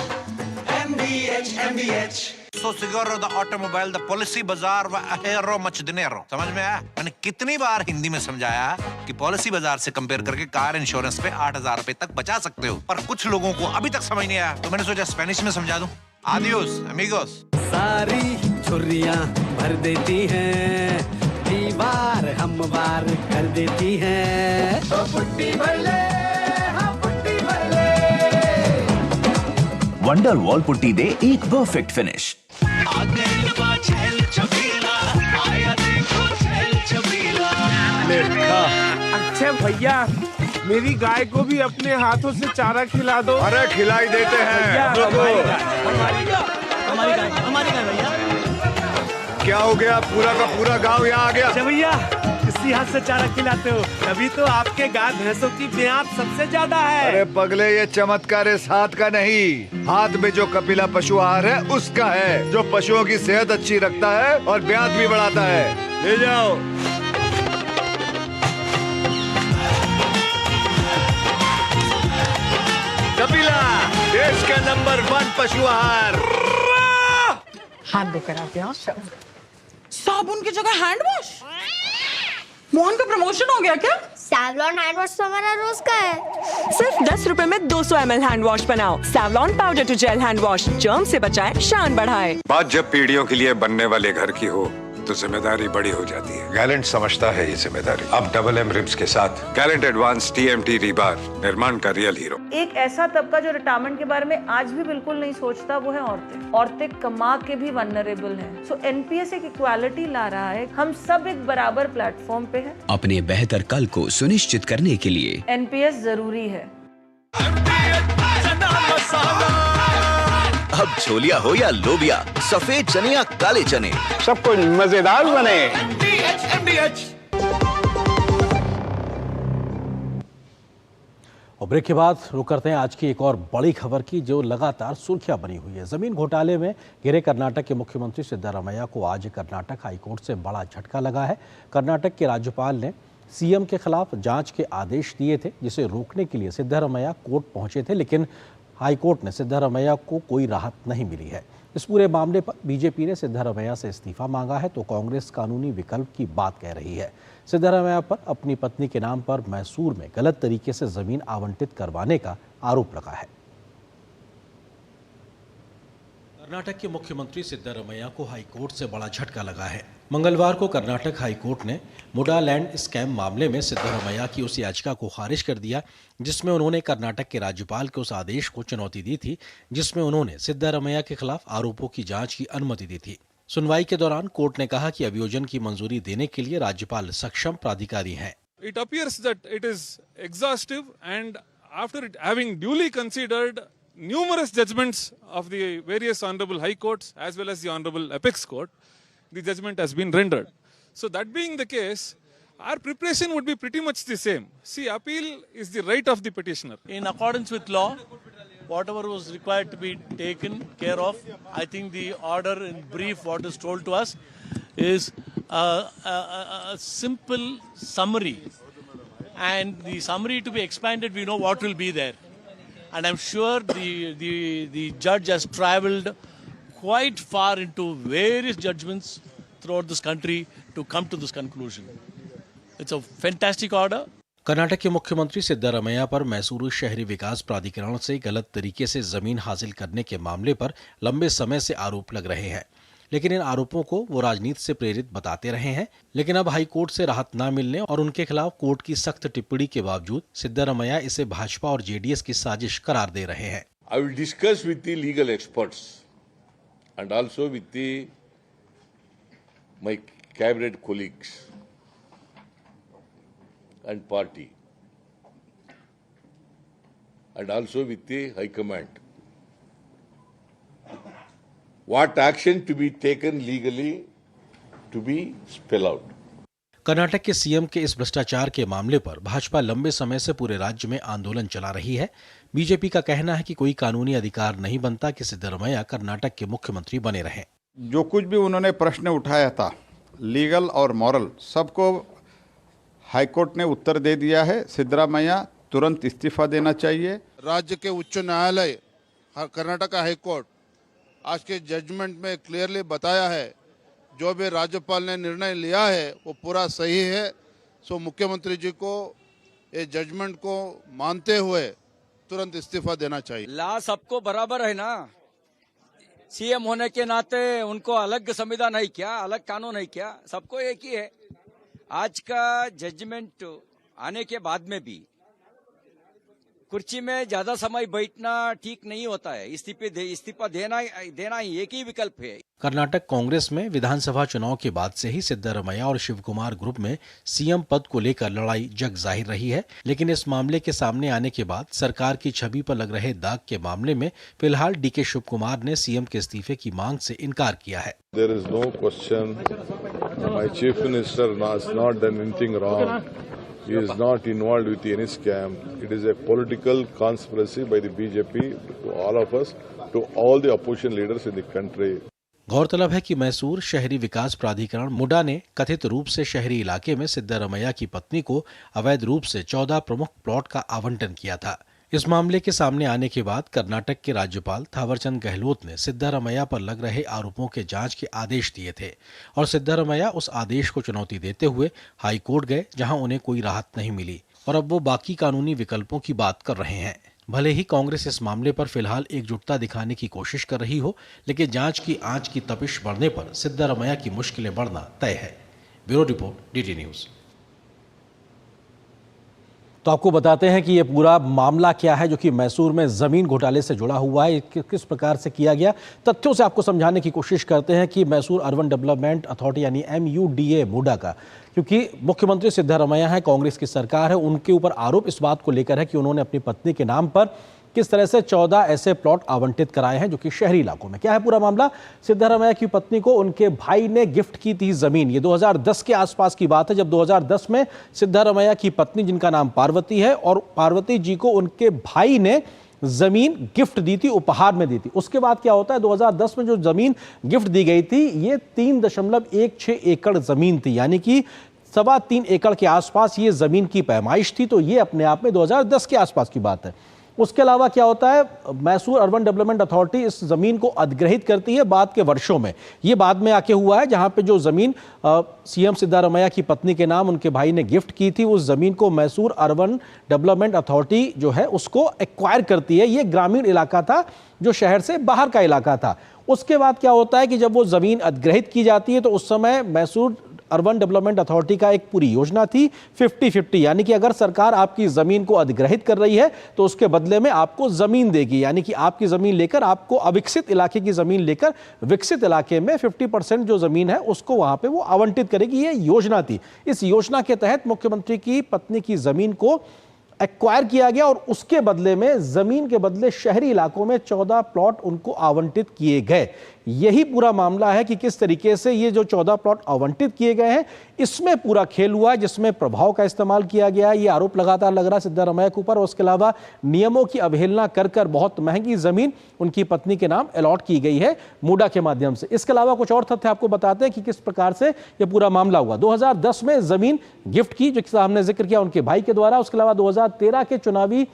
MDH So Siguro the automobile, the policy बाजार व अहेरो मच दिनेरो। समझ में आया? मैंने कितनी बार हिंदी में समझाया कि पॉलिसी बाजार से कंपेयर करके कार इंश्योरेंस पे 8,000 रुपए तक बचा सकते हो, पर कुछ लोगों को अभी तक समझ नहीं आया, तो मैंने सोचा स्पेनिश में समझा दूं। Adios amigos. सारी छुर्रियां भर देती हैं, दीवार हमवार कर देती हैं। तो पुट्टी भर ले, हाँ पुट्टी भर ले। वंडर वॉल पुट्टी दे एक परफेक्ट फिनिश। अच्छा भैया, मेरी गाय को भी अपने हाथों से चारा खिला दो। अरे खिलाई देते हैं। हमारी गाय भैया। क्या हो गया? पूरा का पूरा गांव यहाँ आ गया। अच्छा भैया, इसी हाथ से चारा खिलाते हो, तभी तो आपके गाय भैंसों की ब्यात सबसे ज्यादा है। अरे पगले, ये चमत्कार इस हाथ का नहीं, हाथ में जो कपिला पशु आहार है उसका है, जो पशुओं की सेहत अच्छी रखता है और ब्यात भी बढ़ाता है। ले जाओ। कपिला, देश का नंबर 1 पशु आहार। हाथ धोकर आते हैं। साबुन की जगह हैंड वॉश। मोहन का प्रमोशन हो गया क्या? सैवलॉन हैंड वॉश तो हमारा रोज का है। सिर्फ 10 रुपए में 200 ml हैंड वॉश बनाओ। Savlon powder to gel hand wash, germ से बचाए, शान बढ़ाए। बात जब पीढ़ियों के लिए बनने वाले घर की हो तो जिम्मेदारी बड़ी हो जाती है। गैलेंट समझता है ये जिम्मेदारी। अब डबल एम रिब्स के साथ गैलेंट एडवांस TMT रीबार, निर्माण का रियल हीरो। एक ऐसा तबका जो रिटायरमेंट के बारे में आज भी बिल्कुल नहीं सोचता, वो है औरतें। औरतें कमा के भी वल्नरेबल हैं। सो NPS एक इक्वालिटी ला रहा है। हम सब एक बराबर प्लेटफॉर्म पे हैं। अपने बेहतर कल को सुनिश्चित करने के लिए NPS जरूरी है। अब छोलिया हो या लोबिया, सफेद चने या काले चने, सब कुछ मजेदार बने। और ब्रेक के बाद रुक करते हैं आज की एक और बड़ी खबर की जो लगातार सुर्खियां बनी हुई है। जमीन घोटाले में घिरे कर्नाटक के मुख्यमंत्री सिद्धारमैया को आज कर्नाटक हाईकोर्ट से बड़ा झटका लगा है। कर्नाटक के राज्यपाल ने CM के खिलाफ जांच के आदेश दिए थे, जिसे रोकने के लिए सिद्धारमैया कोर्ट पहुंचे थे, लेकिन हाईकोर्ट ने सिद्धारमैया को कोई राहत नहीं मिली है। इस पूरे मामले पर बीजेपी ने सिद्धारमैया से इस्तीफा मांगा है, तो कांग्रेस कानूनी विकल्प की बात कह रही है। सिद्धारमैया पर अपनी पत्नी के नाम पर मैसूर में गलत तरीके से जमीन आवंटित करवाने का आरोप लगा है। कर्नाटक के मुख्यमंत्री सिद्धारमैया को हाईकोर्ट से बड़ा झटका लगा है। मंगलवार को कर्नाटक हाईकोर्ट ने मुडा लैंड स्कैम मामले में सिद्धारमैया की उस याचिका को खारिज कर दिया, जिसमें उन्होंने कर्नाटक के राज्यपाल के उस आदेश को चुनौती दी थी, जिसमें उन्होंने सिद्धारमैया के खिलाफ आरोपों की जांच की अनुमति दी थी। सुनवाई के दौरान कोर्ट ने कहा कि अभियोजन की मंजूरी देने के लिए राज्यपाल सक्षम प्राधिकारी हैं। It appears that it is exhaustive, and after it having duly considered numerous judgments of the various honorable high courts as well as the honorable apex court, the judgment has been rendered. So that being the case, our preparation would be pretty much the same. See, appeal is the right of the petitioner. In accordance with law, whatever was required to be taken care of, I think the order in brief, what is told to us, is a simple summary. And the summary to be expanded, we know what will be there. And I'm sure the judge has travelled quite far into various judgments throughout this country to come to this conclusion. It's a fantastic order. Karnataka के मुख्यमंत्री सिद्धारमैया पर मैसूरू शहरी विकास प्राधिकरण से गलत तरीके से जमीन हासिल करने के मामले पर लंबे समय से आरोप लग रहे हैं, लेकिन इन आरोपों को वो राजनीति से प्रेरित बताते रहे हैं। लेकिन अब हाईकोर्ट से राहत न मिलने और उनके खिलाफ कोर्ट की सख्त टिप्पणी के बावजूद सिद्धारमैया इसे भाजपा और जेडीएस की साजिश करार दे रहे हैं। I will discuss with the legal experts and also with my cabinet colleagues and party and also with the High Command. What action to be taken legally to be spelled out. Karnataka के CM के इस भ्रष्टाचार के मामले पर भाजपा लंबे समय से पूरे राज्य में आंदोलन चला रही है। बीजेपी का कहना है कि कोई कानूनी अधिकार नहीं बनता कि सिद्धारमैया कर्नाटक के मुख्यमंत्री बने रहें। जो कुछ भी उन्होंने प्रश्न उठाया था, लीगल और मॉरल, सबको हाईकोर्ट ने उत्तर दे दिया है। सिद्धारमैया तुरंत इस्तीफा देना चाहिए। राज्य के उच्च न्यायालय कर्नाटक हाईकोर्ट आज के जजमेंट में क्लियरली बताया है, जो भी राज्यपाल ने निर्णय लिया है वो पूरा सही है। सो मुख्यमंत्री जी को ये जजमेंट को मानते हुए तुरंत इस्तीफा देना चाहिए। ला सबको बराबर है ना, सीएम होने के नाते उनको अलग संविधान है क्या, अलग कानून है क्या, सबको एक ही है। आज का जजमेंट आने के बाद में भी कुर्सी में ज्यादा समय बैठना ठीक नहीं होता है। इस्तीफा देना ही एक ही विकल्प है। कर्नाटक कांग्रेस में विधानसभा चुनाव के बाद से ही सिद्धारमैया और शिवकुमार ग्रुप में सीएम पद को लेकर लड़ाई जग जाहिर रही है, लेकिन इस मामले के सामने आने के बाद सरकार की छवि पर लग रहे दाग के मामले में फिलहाल डीके शिवकुमार ने सीएम के इस्तीफे की मांग से इनकार किया है। There is no question. My chief minister has not done anything wrong. He is not involved with any scam. It is a political conspiracy by the BJP to all of us, to all the opposition leaders in the country. गौरतलब है कि मैसूर शहरी विकास प्राधिकरण मुडा ने कथित रूप से शहरी इलाके में सिद्धारमैया की पत्नी को अवैध रूप से 14 प्रमुख प्लॉट का आवंटन किया था। इस मामले के सामने आने के बाद कर्नाटक के राज्यपाल थावरचंद गहलोत ने सिद्धारमैया पर लग रहे आरोपों के जांच के आदेश दिए थे और सिद्धारमैया उस आदेश को चुनौती देते हुए हाई कोर्ट गए, जहां उन्हें कोई राहत नहीं मिली और अब वो बाकी कानूनी विकल्पों की बात कर रहे हैं। भले ही कांग्रेस इस मामले पर फिलहाल एकजुटता दिखाने की कोशिश कर रही हो, लेकिन जांच की आंच की तपिश बढ़ने पर सिद्धारमैया की मुश्किलें बढ़ना तय है। Bureau report, DD news. तो आपको बताते हैं कि ये पूरा मामला क्या है जो कि मैसूर में जमीन घोटाले से जुड़ा हुआ है, किस प्रकार से किया गया। तथ्यों से आपको समझाने की कोशिश करते हैं कि मैसूर अर्बन डेवलपमेंट अथॉरिटी यानी MUDA मुडा का, क्योंकि मुख्यमंत्री सिद्धारमैया है, कांग्रेस की सरकार है, उनके ऊपर आरोप इस बात को लेकर है कि उन्होंने अपनी पत्नी के नाम पर किस तरह से 14 ऐसे प्लॉट आवंटित कराए हैं जो कि शहरी इलाकों में। क्या है पूरा मामला? सिद्धारमैया की पत्नी को उनके भाई ने गिफ्ट की थी जमीन। ये 2010 के आसपास की बात है, जब 2010 में सिद्धारमैया की पत्नी, जिनका नाम पार्वती है, और पार्वती जी को उनके भाई ने जमीन गिफ्ट दी थी, उपहार में दी थी। उसके बाद क्या होता है, 2010 में जो जमीन गिफ्ट दी गई थी ये 3.16 एकड़ जमीन थी, यानी कि 3.25 एकड़ के आसपास ये जमीन की पैमाइश थी। तो ये अपने आप में 2010 के आसपास की बात है। उसके अलावा क्या होता है, मैसूर अर्बन डेवलपमेंट अथॉरिटी इस जमीन को अधिग्रहित करती है बाद के वर्षों में। ये बाद में आके हुआ है, जहां पे जो जमीन सीएम सिद्धारमैया की पत्नी के नाम उनके भाई ने गिफ्ट की थी, उस जमीन को मैसूर अर्बन डेवलपमेंट अथॉरिटी जो है उसको एक्वायर करती है। ये ग्रामीण इलाका था जो शहर से बाहर का इलाका था। उसके बाद क्या होता है कि जब वो जमीन अधिग्रहित की जाती है तो उस समय मैसूर अर्बन डेवलपमेंट अथॉरिटी का एक पूरी योजना थी 50-50, यानी कि अगर सरकार आपकी जमीन को अधिग्रहित कर रही है तो उसके बदले में आपको जमीन देगी, यानी कि आपकी जमीन लेकर आपको अविकसित इलाके की जमीन लेकर विकसित इलाके में 50% जो जमीन है उसको वहां पे वो आवंटित करेगी। ये योजना थी। इस योजना के तहत मुख्यमंत्री की पत्नी की जमीन को एक्वायर किया गया और उसके बदले में जमीन के बदले शहरी इलाकों में 14 प्लॉट उनको आवंटित किए गए। यही पूरा मामला है कि किस तरीके से ये जो 14 प्लॉट आवंटित किए गए हैं इसमें पूरा खेल हुआ है, जिसमें प्रभाव का इस्तेमाल किया गया है। ये आरोप लगातार लग रहा है सिद्धारमैया के ऊपर। और उसके अलावा नियमों की अवहेलना कर बहुत महंगी जमीन उनकी पत्नी के नाम अलॉट की गई है मुडा के माध्यम से। इसके अलावा कुछ और तथ्य आपको बताते हैं कि किस प्रकार से यह पूरा मामला हुआ। 2010 में जमीन गिफ्ट की, जो हमने जिक्र किया, उनके भाई के द्वारा। उसके अलावा 2013 के चुनावी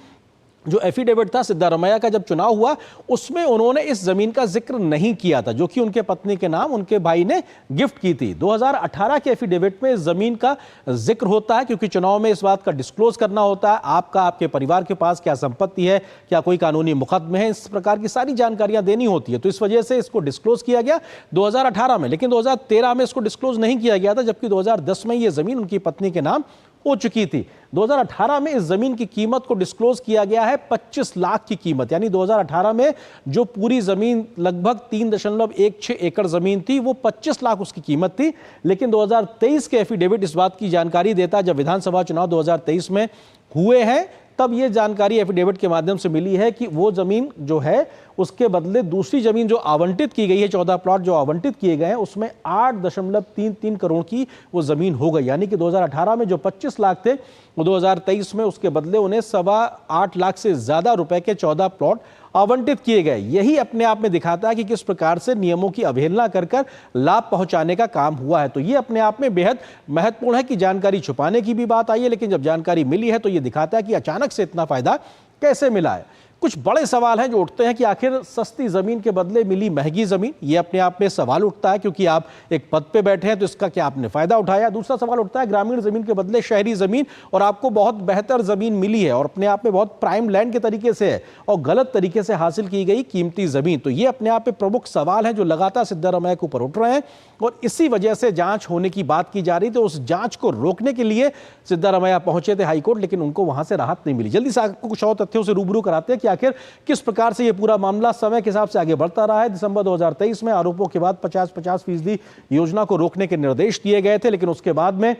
जो एफिडेविट था सिद्धारमैया का जब चुनाव हुआ उसमें उन्होंने इस जमीन का जिक्र नहीं किया था, जो कि उनके पत्नी के नाम उनके भाई ने गिफ्ट की थी। 2018 के एफिडेविट में इस जमीन का जिक्र होता है, क्योंकि चुनाव में इस बात का डिस्क्लोज करना होता है, आपका आपके परिवार के पास क्या संपत्ति है, क्या कोई कानूनी मुकदमे है, इस प्रकार की सारी जानकारियां देनी होती है। तो इस वजह से इसको डिस्क्लोज किया गया 2018 में, लेकिन 2013 में इसको डिस्क्लोज नहीं किया गया था, जबकि 2010 में यह जमीन उनकी पत्नी के नाम हो चुकी थी। 2018 में इस जमीन की कीमत को डिस्क्लोज किया गया है 25 लाख की कीमत, यानी 2018 में जो पूरी जमीन लगभग 3.16 एकड़ जमीन थी वो 25 लाख उसकी कीमत थी। लेकिन 2023 के एफिडेविट इस बात की जानकारी देता है, जब विधानसभा चुनाव 2023 में हुए हैं तब ये जानकारी एफिडेविट के माध्यम से मिली है कि वो जमीन जो है उसके बदले दूसरी जमीन जो आवंटित की गई है, 14 प्लॉट जो आवंटित किए गए हैं उसमें 8.33 करोड़ की वो जमीन हो गई। यानी कि 2018 में जो 25 लाख थे वो 2023 में उसके बदले उन्हें 8.25 लाख से ज्यादा रुपए के 14 प्लॉट आवंटित किए गए। यही अपने आप में दिखाता है कि किस प्रकार से नियमों की अवहेलना कर लाभ पहुंचाने का काम हुआ है। तो ये अपने आप में बेहद महत्वपूर्ण है कि जानकारी छुपाने की भी बात आई है, लेकिन जब जानकारी मिली है तो ये दिखाता है कि अचानक से इतना फायदा कैसे मिला है। कुछ बड़े सवाल हैं जो उठते हैं कि आखिर सस्ती जमीन के बदले मिली महंगी जमीन, ये अपने आप में सवाल उठता है, क्योंकि आप एक पद पे बैठे हैं तो इसका क्या आपने फायदा उठाया। दूसरा सवाल उठता है ग्रामीण जमीन के बदले शहरी जमीन, और आपको बहुत बेहतर जमीन मिली है और अपने आप में बहुत प्राइम लैंड के तरीके से है और गलत तरीके से हासिल की गई कीमती जमीन। तो ये अपने आप में प्रमुख सवाल है जो लगातार सिद्धारमैया के ऊपर उठ रहे हैं और इसी वजह से जांच होने की बात की जा रही थी। उस जांच को रोकने के लिए सिद्धारमैया पहुंचे थे हाईकोर्ट, लेकिन उनको वहां से राहत नहीं मिली। जल्दी से आपको कुछ और तथ्यों से रूबरू कराते हैं कि आखिर किस प्रकार से यह पूरा मामला समय के हिसाब से आगे बढ़ता रहा है। दिसंबर 2023 में आरोपों के बाद 50-50% योजना को रोकने के निर्देश दिए गए थे, लेकिन उसके बाद में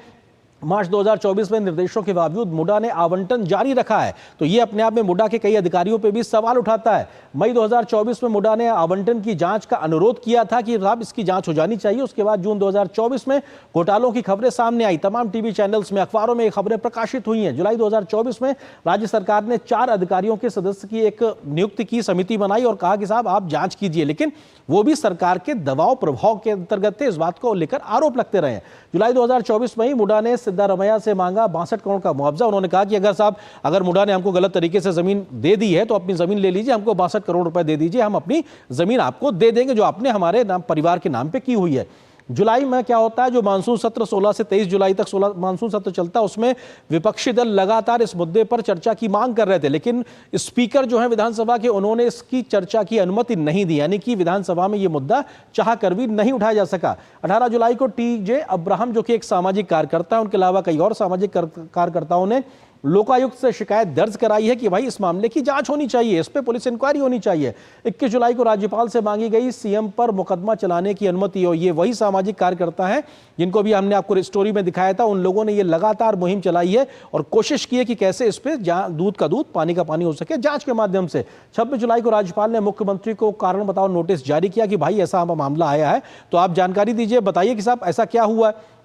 मार्च 2024 में निर्देशों के बावजूद मुडा ने आवंटन जारी रखा है। तो यह अपने आप में मुडा के कई अधिकारियों पर भी सवाल उठाता है। मई 2024 में मुडा ने आवंटन की जांच का अनुरोध किया था कि साहब इसकी जांच हो जानी चाहिए। उसके बाद जून 2024 में घोटालों की खबरें सामने आई, तमाम टीवी चैनल्स में, अखबारों में खबरें प्रकाशित हुई हैं। जुलाई 2024 में राज्य सरकार ने 4 अधिकारियों के सदस्य की एक नियुक्ति की समिति बनाई और कहा कि साहब आप जांच कीजिए, लेकिन वो भी सरकार के दबाव प्रभाव के अंतर्गत थे। इस बात को लेकर आरोप लगते रहे। जुलाई 2024 में ही मुडा ने सिद्धारमैया से मांगा 62 करोड़ का मुआवजा। उन्होंने कहा कि अगर मुडा ने हमको गलत तरीके से जमीन दे दी है तो अपनी जमीन ले लीजिए, हमको 62 करोड़ रुपए दे दीजिए, हम अपनी जमीन आपको दे देंगे जो आपने हमारे नाम परिवार के नाम पे की हुई है। जुलाई में क्या होता है, जो मानसून सत्र 16 से 23 जुलाई तक मानसून सत्र चलता है, उसमें विपक्षी दल लगातार इस मुद्दे पर चर्चा की मांग कर रहे थे, लेकिन स्पीकर जो है विधानसभा के, उन्होंने इसकी चर्चा की अनुमति नहीं दी, यानी कि विधानसभा में यह मुद्दा चाह कर भी नहीं उठाया जा सका। 18 जुलाई को टी.जे. अब्राहम जो कि एक सामाजिक कार्यकर्ता है, उनके अलावा कई और सामाजिक कार्यकर्ताओं ने लोकायुक्त से शिकायत दर्ज कराई है कि भाई इस मामले की जांच होनी चाहिए, इस पे पुलिस इंक्वायरी होनी चाहिए। 21 जुलाई को राज्यपाल से मांगी गई सीएम पर मुकदमा चलाने की अनुमति, और ये वही सामाजिक कार्यकर्ता हैं जिनको भी हमने आपको स्टोरी में दिखाया था। उन लोगों ने ये लगातार मुहिम चलाई है और कोशिश की है कि कैसे इस पे दूध का दूध पानी का पानी हो सके जांच के माध्यम से। 26 जुलाई को राज्यपाल ने मुख्यमंत्री को कारण बताओ नोटिस जारी किया कि भाई ऐसा मामला आया है तो आप जानकारी दीजिए, बताइए कि साहब ऐसा क्या हुआ है।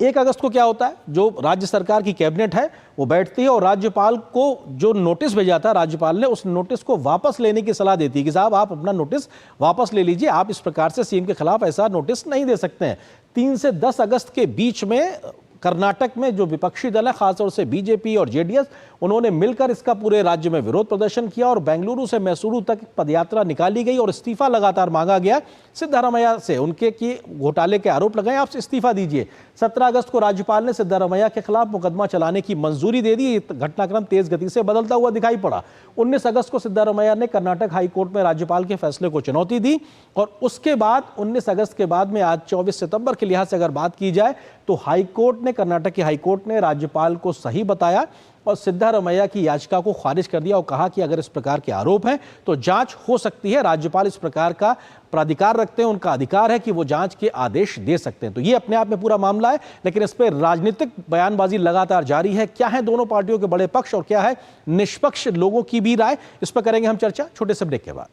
1 अगस्त को क्या होता है, जो राज्य सरकार की कैबिनेट है वो बैठती है और राज्यपाल को जो नोटिस भेजा था, राज्यपाल ने उस नोटिस को वापस लेने की सलाह देती है कि साहब आप अपना नोटिस वापस ले लीजिए, आप इस प्रकार से सीएम के खिलाफ ऐसा नोटिस नहीं दे सकते हैं। 3 से 10 अगस्त के बीच में कर्नाटक में जो विपक्षी दल है, खासतौर से बीजेपी और जेडीएस, उन्होंने मिलकर इसका पूरे राज्य में विरोध प्रदर्शन किया और बेंगलुरु से मैसूरू तक पदयात्रा निकाली गई और इस्तीफा लगातार मांगा गया सिद्धारमैया से, उनके कि घोटाले के आरोप लगाए, आप इस्तीफा दीजिए। 17 अगस्त को राज्यपाल ने सिद्धारमैया के खिलाफ मुकदमा चलाने की मंजूरी दे दी। घटनाक्रम तेज गति से बदलता हुआ दिखाई पड़ा। 19 अगस्त को सिद्धारमैया ने कर्नाटक हाईकोर्ट में राज्यपाल के फैसले को चुनौती दी और उसके बाद 19 अगस्त के बाद में आज 24 सितंबर के लिहाज से अगर बात की जाए तो हाईकोर्ट ने, कर्नाटक की हाईकोर्ट ने राज्यपाल को सही बताया और सिद्धारमैया की याचिका को खारिज कर दिया और कहा कि अगर इस प्रकार के आरोप हैं तो जांच हो सकती है। राज्यपाल इस प्रकार का प्राधिकार रखते हैं, उनका अधिकार है कि वो जांच के आदेश दे सकते हैं। तो ये अपने आप में पूरा मामला है, लेकिन इस पर राजनीतिक बयानबाजी लगातार जारी है। क्या है दोनों पार्टियों के बड़े पक्ष और क्या है निष्पक्ष लोगों की भी राय, इस पर करेंगे हम चर्चा छोटे से ब्रेक के बाद।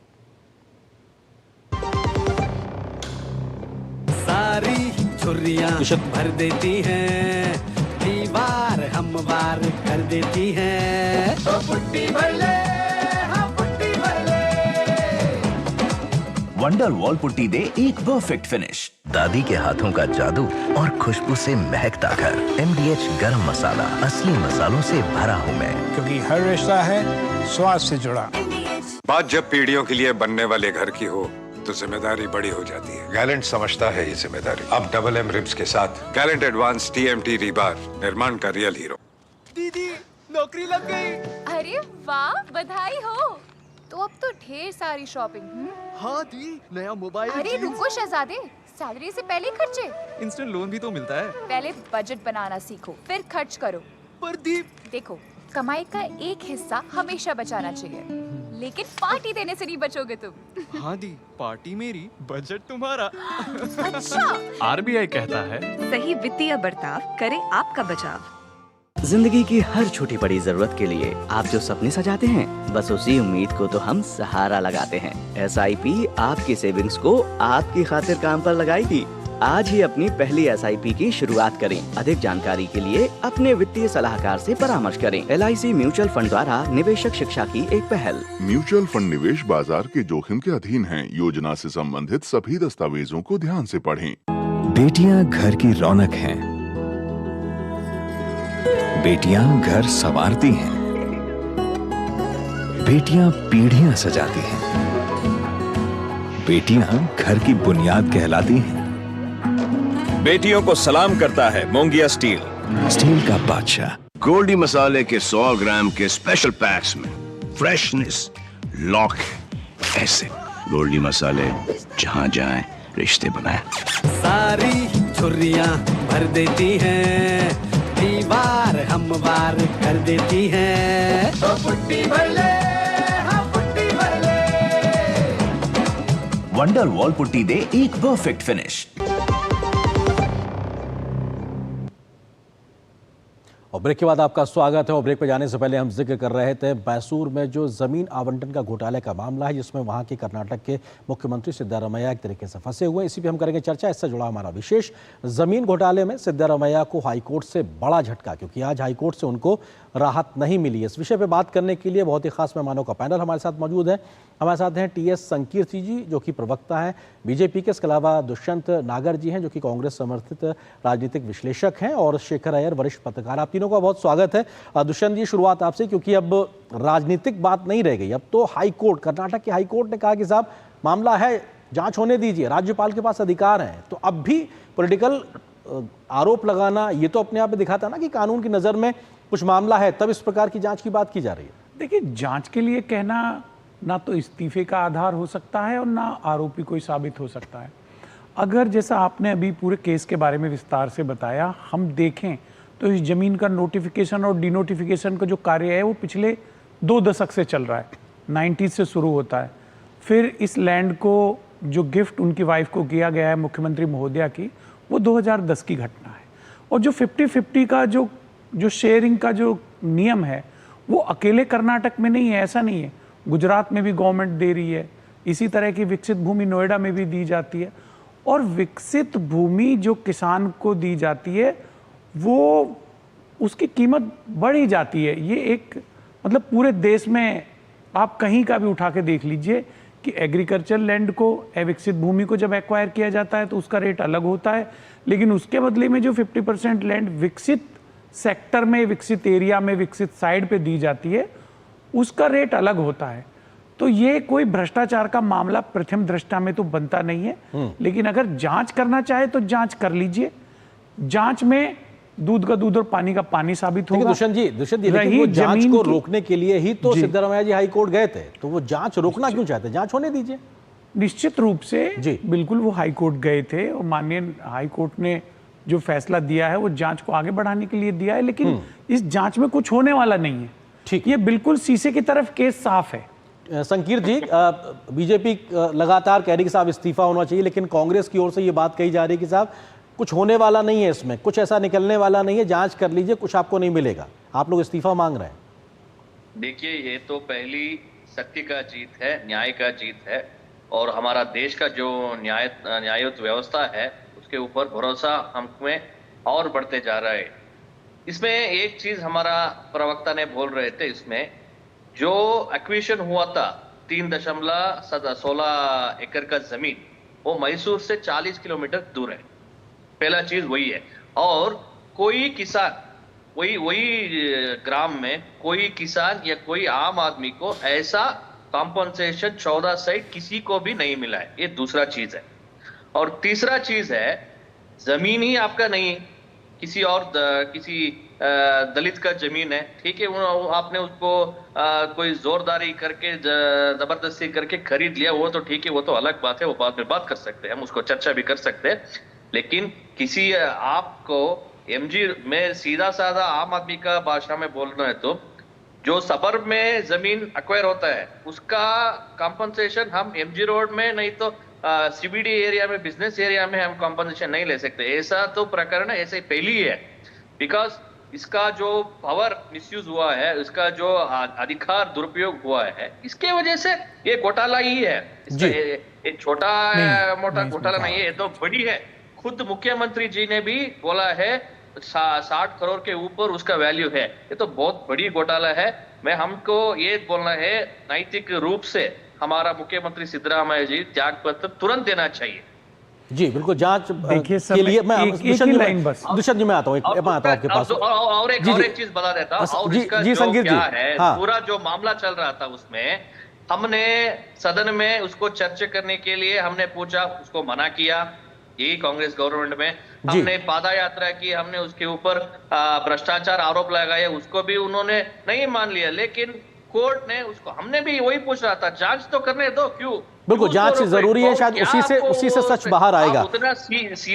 सारी छुर्रियां भर देती हैं, दीवार हम वार कर देती हैं। तो पुट्टी भर ले, हाँ पुट्टी भर ले। वंडर वॉल पुट्टी दे एक परफेक्ट फिनिश। दादी के हाथों का जादू और खुशबू से महकता घर। MDH गरम मसाला, असली मसालों से भरा हूँ मैं, क्योंकि हर रिश्ता है स्वाद से जुड़ा। बात जब पीढ़ियों के लिए बनने वाले घर की हो तो जिम्मेदारी बड़ी हो जाती है। गैलेंट समझता है ये जिम्मेदारी। अब डबल M रिब्स के साथ गैलेंट एडवांस TMT रीबार, निर्माण का रियल हीरो। दीदी नौकरी लग गई। अरे वाह, बधाई हो। तो अब तो ढेर सारी शॉपिंग। हाँ दी, नया मोबाइल। अरे रुको शहजादे, सैलरी से पहले खर्चे। इंस्टेंट लोन भी तो मिलता है। पहले बजट बनाना सीखो, फिर खर्च करो। पर दी, देखो, कमाई का एक हिस्सा हमेशा बचाना चाहिए, लेकिन पार्टी देने से नहीं बचोगे तुम। हाँ दी, पार्टी मेरी, बजट तुम्हारा। अच्छा। RBI कहता है, सही वित्तीय बर्ताव करे आपका बचाव। जिंदगी की हर छोटी बड़ी जरूरत के लिए आप जो सपने सजाते हैं, बस उसी उम्मीद को तो हम सहारा लगाते हैं। SIP आपकी सेविंग्स को आपकी खातिर काम पर लगाएगी। आज ही अपनी पहली SIP की शुरुआत करें। अधिक जानकारी के लिए अपने वित्तीय सलाहकार से परामर्श करें। LIC म्यूचुअल फंड द्वारा निवेशक शिक्षा की एक पहल। म्यूचुअल फंड निवेश बाजार के जोखिम के अधीन है। योजना से संबंधित सभी दस्तावेजों को ध्यान से पढ़ें। बेटियां घर की रौनक हैं। बेटियां घर संवारती हैं। बेटियां पीढ़ियां सजाती हैं। बेटियां घर की बुनियाद कहलाती हैं। बेटियों को सलाम करता है मोंगिया स्टील, स्टील का बादशाह। गोल्डी मसाले के 100 ग्राम के स्पेशल पैक्स में फ्रेशनेस लॉक है। ऐसे गोल्डी मसाले जहां जाएं रिश्ते बनाएं। सारी छुर्रियां भर देती हैं, दीवार हमवार कर देती हैं। तो पुट्टी भर ले, हाँ पुट्टी भर ले। वंडर वॉल पुट्टी दे एक परफेक्ट फिनिश। और ब्रेक के बाद आपका स्वागत है। और ब्रेक पर जाने से पहले हम जिक्र कर रहे थे मैसूर में जो जमीन आवंटन का घोटाले का मामला है, जिसमें वहां के कर्नाटक के मुख्यमंत्री सिद्धारमैया एक तरीके से फंसे हुए हैं। इसी पे हम करेंगे चर्चा। इससे जुड़ा हमारा विशेष जमीन घोटाले में सिद्धारमैया को हाईकोर्ट से बड़ा झटका, क्योंकि आज हाईकोर्ट से उनको राहत नहीं मिली। इस विषय पे बात करने के लिए बहुत ही खास मेहमानों का पैनल हमारे साथ मौजूद है। हमारे साथ हैं TS संकीर्ति जी, जो कि प्रवक्ता हैं बीजेपी के। इसके अलावा दुष्यंत नागर जी हैं, जो कि कांग्रेस समर्थित राजनीतिक विश्लेषक हैं, और शेखर अय्यर, वरिष्ठ पत्रकार। आप तीनों का बहुत स्वागत है। दुष्यंत जी, शुरुआत आपसे, क्योंकि अब राजनीतिक बात नहीं रह गई। अब तो हाईकोर्ट, कर्नाटक की हाईकोर्ट ने कहा कि साहब मामला है, जांच होने दीजिए, राज्यपाल के पास अधिकार हैं। तो अब भी पॉलिटिकल आरोप लगाना, ये तो अपने आप में दिखाता ना कि कानून की नजर में कुछ मामला है, तब इस प्रकार की जांच की बात की जा रही है। देखिए, जांच के लिए कहना ना तो इस्तीफे का आधार हो सकता है और ना आरोपी कोई साबित हो सकता है। अगर जैसा आपने अभी पूरे केस के बारे में विस्तार से बताया, हम देखें तो इस जमीन का नोटिफिकेशन और डिनोटिफिकेशन का जो कार्य है वो पिछले 2 दशक से चल रहा है। 90s से शुरू होता है। फिर इस लैंड को जो गिफ्ट उनकी वाइफ को किया गया है मुख्यमंत्री महोदया की, वो 2010 की घटना है। और जो 50-50 का जो शेयरिंग का जो नियम है, वो अकेले कर्नाटक में नहीं है, ऐसा नहीं है। गुजरात में भी गवर्नमेंट दे रही है। इसी तरह की विकसित भूमि नोएडा में भी दी जाती है। और विकसित भूमि जो किसान को दी जाती है, वो उसकी कीमत बढ़ी जाती है। ये एक मतलब पूरे देश में आप कहीं का भी उठा के देख लीजिए कि एग्रीकल्चर लैंड को, अविकसित भूमि को जब एक्वायर किया जाता है तो उसका रेट अलग होता है, लेकिन उसके बदले में जो 50% लैंड विकसित सेक्टर में, विकसित एरिया में, विकसित साइड पे दी जाती है, उसका रेट अलग होता है। तो ये कोई भ्रष्टाचार का मामला प्रथम दृष्टया में तो बनता नहीं है। लेकिन अगर जांच करना चाहे तो जांच कर लीजिए। जांच में दूध का दूध और पानी का पानी साबित होगा। दुष्यंत जी, लेकिन वो जांच को रोकने के लिए ही तो सिद्धारमैया जी हाई कोर्ट गए थे, तो वो जांच रोकना क्यों चाहते? जांच होने दीजिए। निश्चित रूप से बिल्कुल वो हाई कोर्ट गए थे और माननीय हाई कोर्ट ने जो फैसला दिया है वो जांच को आगे बढ़ाने के लिए दिया है, लेकिन इस जांच में कुछ होने वाला नहीं है। ठीक, ये बिल्कुल शीशे की तरफ केस साफ है। संकीर्त जी, बीजेपी लगातार कह रही कि साहब इस्तीफा होना चाहिए, लेकिन कांग्रेस की ओर से ये बात कही जा रही है कि साहब कुछ होने वाला नहीं है, इसमें कुछ ऐसा निकलने वाला नहीं है, जांच कर लीजिए, कुछ आपको नहीं मिलेगा। आप लोग इस्तीफा मांग रहे हैं। देखिए, ये तो पहली सत्य का जीत है, न्याय का जीत है, और हमारा देश का जो न्याययुक्त व्यवस्था है उसके ऊपर भरोसा हमें और बढ़ते जा रहा है। इसमें एक चीज हमारा प्रवक्ता ने बोल रहे थे, इसमें जो एक्विजिशन हुआ था 3.16 एकड़ का जमीन वो मैसूर से 40 किलोमीटर दूर है। पहला चीज वही है। और कोई किसान वही ग्राम में कोई किसान या कोई आम आदमी को ऐसा कॉम्पनसेशन 14 साइट किसी को भी नहीं मिला है। ये दूसरा चीज है। और तीसरा चीज है, जमीन ही आपका नहीं, किसी दलित का जमीन है, ठीक है, आपने उसको कोई जोरदारी करके जबरदस्ती करके खरीद लिया, वो तो ठीक है, वो तो अलग बात है, वो बाद में बात कर सकते हैं, हम उसको चर्चा भी कर सकते हैं। लेकिन किसी आपको एमजी में सीधा साधा आम आदमी का भाषा में बोलना है तो जो सबर्ब में जमीन एक्वायर होता है उसका कॉम्पनसेशन हम एमजी रोड में नहीं तो सीबीडी एरिया में, बिजनेस एरिया में हम कॉम्पनसेशन नहीं ले सकते। ऐसा तो प्रकरण ऐसे पहले ही है। बिकॉज इसका जो पावर मिसयूज हुआ है, इसका जो अधिकार दुरुपयोग हुआ है, इसके वजह से ये घोटाला ही है। एक छोटा मोटा घोटाला नहीं है, ये तो बड़ी है। खुद मुख्यमंत्री जी ने भी बोला है 60 करोड़ के ऊपर उसका वैल्यू है। ये तो बहुत बड़ी घोटाला है। हमको ये बोलना है, नैतिक रूप से हमारा मुख्यमंत्री सिद्धरामैया जी त्यागपत्र तुरंत देना चाहिए। जी बिल्कुल, जांच के लिए मैं दुष्यंत जी मैं आता हूँ आपके पास और एक चीज बता देता हूँ। और इसका जो क्या है, पूरा जो मामला चल रहा था उसमें हमने सदन में उसको चर्चा करने के लिए हमने पूछा, उसको मना किया। यही कांग्रेस गवर्नमेंट में हमने पादा यात्रा की, हमने उसके ऊपर भ्रष्टाचार आरोप लगाए, उसको भी उन्होंने नहीं मान लिया। लेकिन कोर्ट ने उसको, हमने भी वही पूछ रहा था, जांच तो करने दो, क्यों? बिल्कुल, जांच जरूरी है, शायद उसी से सच बाहर आएगा। ठीक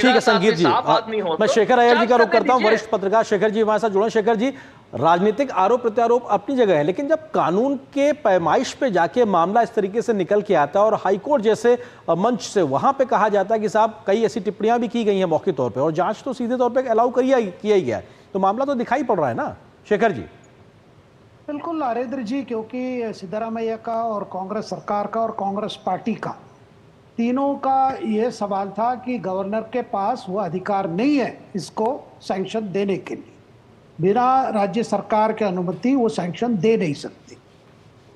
है संगीत जी, मैं शेखर अय्यर जी का रुख करता हूं। वरिष्ठ पत्रकार शेखर जी हमारे साथ जुड़े। शेखर जी, राजनीतिक आरोप प्रत्यारोप अपनी जगह है, लेकिन जब कानून के पैमाइश पे जाके मामला इस तरीके से निकल के आता है और हाईकोर्ट जैसे मंच से वहां पे कहा जाता है कि साहब कई ऐसी टिप्पणियां भी की गई हैं मौखिक तौर पे और जांच तो सीधे तौर पे अलाउ किया ही गया है, तो मामला तो दिखाई पड़ रहा है ना शेखर जी? बिल्कुल नरेंद्र जी, क्योंकि सिद्धरामैया का और कांग्रेस सरकार का और कांग्रेस पार्टी का तीनों का ये सवाल था कि गवर्नर के पास वो अधिकार नहीं है इसको सैंक्शन देने के लिए। बिना राज्य सरकार के अनुमति वो सैंक्शन दे नहीं सकती।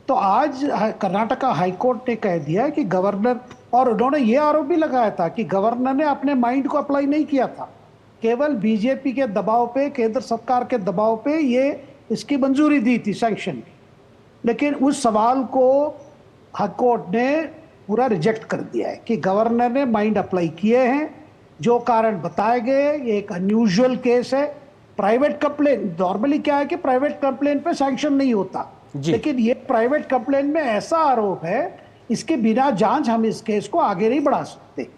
तो आज कर्नाटका हाईकोर्ट ने कह दिया कि गवर्नर, और उन्होंने ये आरोप भी लगाया था कि गवर्नर ने अपने माइंड को अप्लाई नहीं किया था, केवल बीजेपी के दबाव पे, केंद्र सरकार के दबाव पे ये इसकी मंजूरी दी थी सैंक्शन की। लेकिन उस सवाल को हाईकोर्ट ने पूरा रिजेक्ट कर दिया है कि गवर्नर ने माइंड अप्लाई किए हैं, जो कारण बताए गए। ये एक अनयूजुअल केस है। प्राइवेट कंप्लेन, नॉर्मली क्या है कि प्राइवेट कंप्लेन पे सैंक्शन नहीं होता, लेकिन ये प्राइवेट कंप्लेन में ऐसा आरोप है, इसके बिना जांच हम इस केस को आगे नहीं बढ़ा सकते।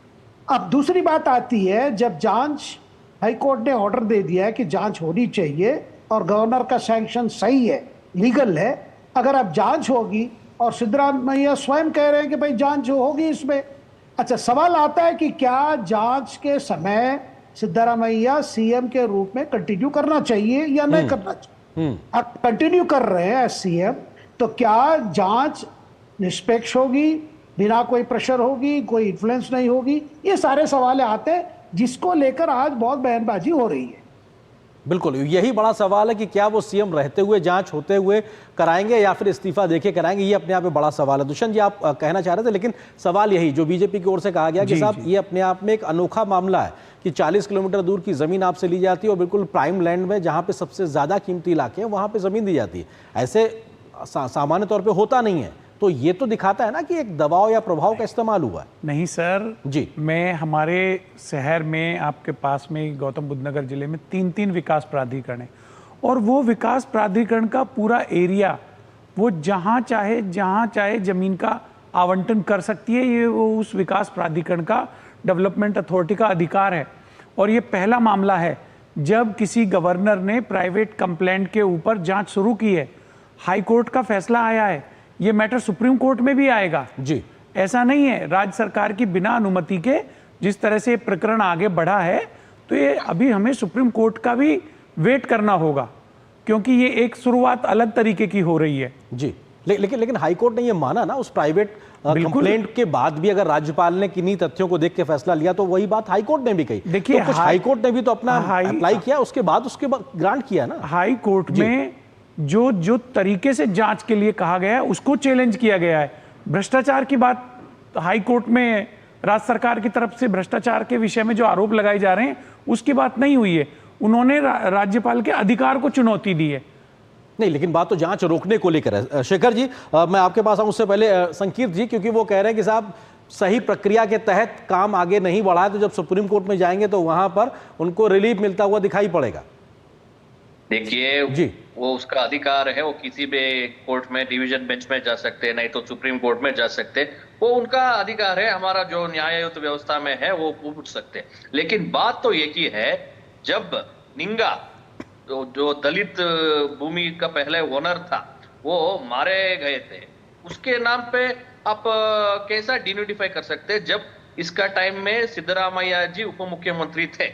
अब दूसरी बात आती है, जब जांच, हाईकोर्ट ने ऑर्डर दे दिया है कि जांच होनी चाहिए और गवर्नर का सैंक्शन सही है, लीगल है, अगर अब जांच होगी और सिद्धरामैया स्वयं कह रहे हैं कि भाई जांच होगी इसमें। अच्छा, सवाल आता है कि क्या जांच के समय सिद्धरामैया सीएम के रूप में कंटिन्यू करना चाहिए या नहीं करना चाहिए? अब कंटिन्यू कर रहे हैं एज सीएम, तो क्या जांच निष्पक्ष होगी, बिना कोई प्रेशर होगी, कोई इन्फ्लुएंस नहीं होगी? ये सारे सवाल आते हैं जिसको लेकर आज बहुत बयानबाजी हो रही है। बिल्कुल, यही बड़ा सवाल है कि क्या वो सीएम रहते हुए जांच होते हुए कराएंगे या फिर इस्तीफा देके कराएंगे, ये अपने आप में बड़ा सवाल है। दुष्यंत जी, आप कहना चाह रहे थे, लेकिन सवाल यही जो बीजेपी की ओर से कहा गया कि साहब ये अपने आप में एक अनोखा मामला है कि 40 किलोमीटर दूर की जमीन आपसे ली जाती है और बिल्कुल प्राइम लैंड में जहां पे सबसे ज्यादा कीमती इलाके हैं वहां पे जमीन दी जाती है। ऐसे सामान्य तौर पर होता नहीं है, तो ये तो दिखाता है ना कि एक दबाव या प्रभाव का इस्तेमाल हुआ है। नहीं सर जी, मैं हमारे शहर में, आपके पास में गौतम बुद्ध नगर जिले में 3 विकास प्राधिकरण है और वो विकास प्राधिकरण का पूरा एरिया वो जहाँ चाहे जमीन का आवंटन कर सकती है। ये वो उस विकास प्राधिकरण का, डेवलपमेंट अथॉरिटी का अधिकार है। और ये पहला मामला है जब किसी गवर्नर ने प्राइवेट कंप्लेंट के ऊपर जांच शुरू की है। हाई कोर्ट का फैसला आया है, ये मैटर सुप्रीम कोर्ट में भी आएगा जी। ऐसा नहीं है राज्य सरकार की बिना अनुमति के जिस तरह से प्रकरण आगे बढ़ा है, तो ये अभी हमें सुप्रीम कोर्ट का भी वेट करना होगा, क्योंकि ये एक शुरुआत अलग तरीके की हो रही है जी। लेकिन हाईकोर्ट ने ये माना ना उस प्राइवेट कंप्लेंट के बाद भी, अगर राज्यपाल ने किन्हीं तथ्यों को देख के फैसला लिया तो वही बात हाईकोर्ट ने भी कही। देखिए, तो हाईकोर्ट ने भी तो अपना अप्लाई किया, उसके बाद ग्रांट किया ना। हाई कोर्ट में जो तरीके से जांच के लिए कहा गया है उसको चैलेंज किया गया है। भ्रष्टाचार की बात हाई कोर्ट में राज्य सरकार की तरफ से भ्रष्टाचार के विषय में जो आरोप लगाए जा रहे हैं उसकी बात नहीं हुई है। उन्होंने राज्यपाल के अधिकार को चुनौती दी है। नहीं, लेकिन बात तो जांच रोकने को लेकर है। शेखर जी, मैं आपके पास आऊं उससे पहले संकीर्त जी, क्योंकि वो कह रहे हैं कि साहब सही प्रक्रिया के तहत काम आगे नहीं बढ़ा है, तो जब सुप्रीम कोर्ट में जाएंगे तो वहां पर उनको रिलीफ मिलता हुआ दिखाई पड़ेगा। देखिए, वो उसका अधिकार है, वो किसी भी कोर्ट में डिवीजन बेंच में जा सकते हैं, नहीं तो सुप्रीम कोर्ट में जा सकते हैं, वो उनका अधिकार है। हमारा जो न्याययुक्त व्यवस्था में है वो पूछ सकते हैं। लेकिन बात तो एक ही है, जब निंगा जो दलित भूमि का पहले ओनर था वो मारे गए थे, उसके नाम पे आप कैसा डिनोटिफाई कर सकते हैं जब इसका टाइम में सिद्धरामैया जी उप मुख्यमंत्री थे?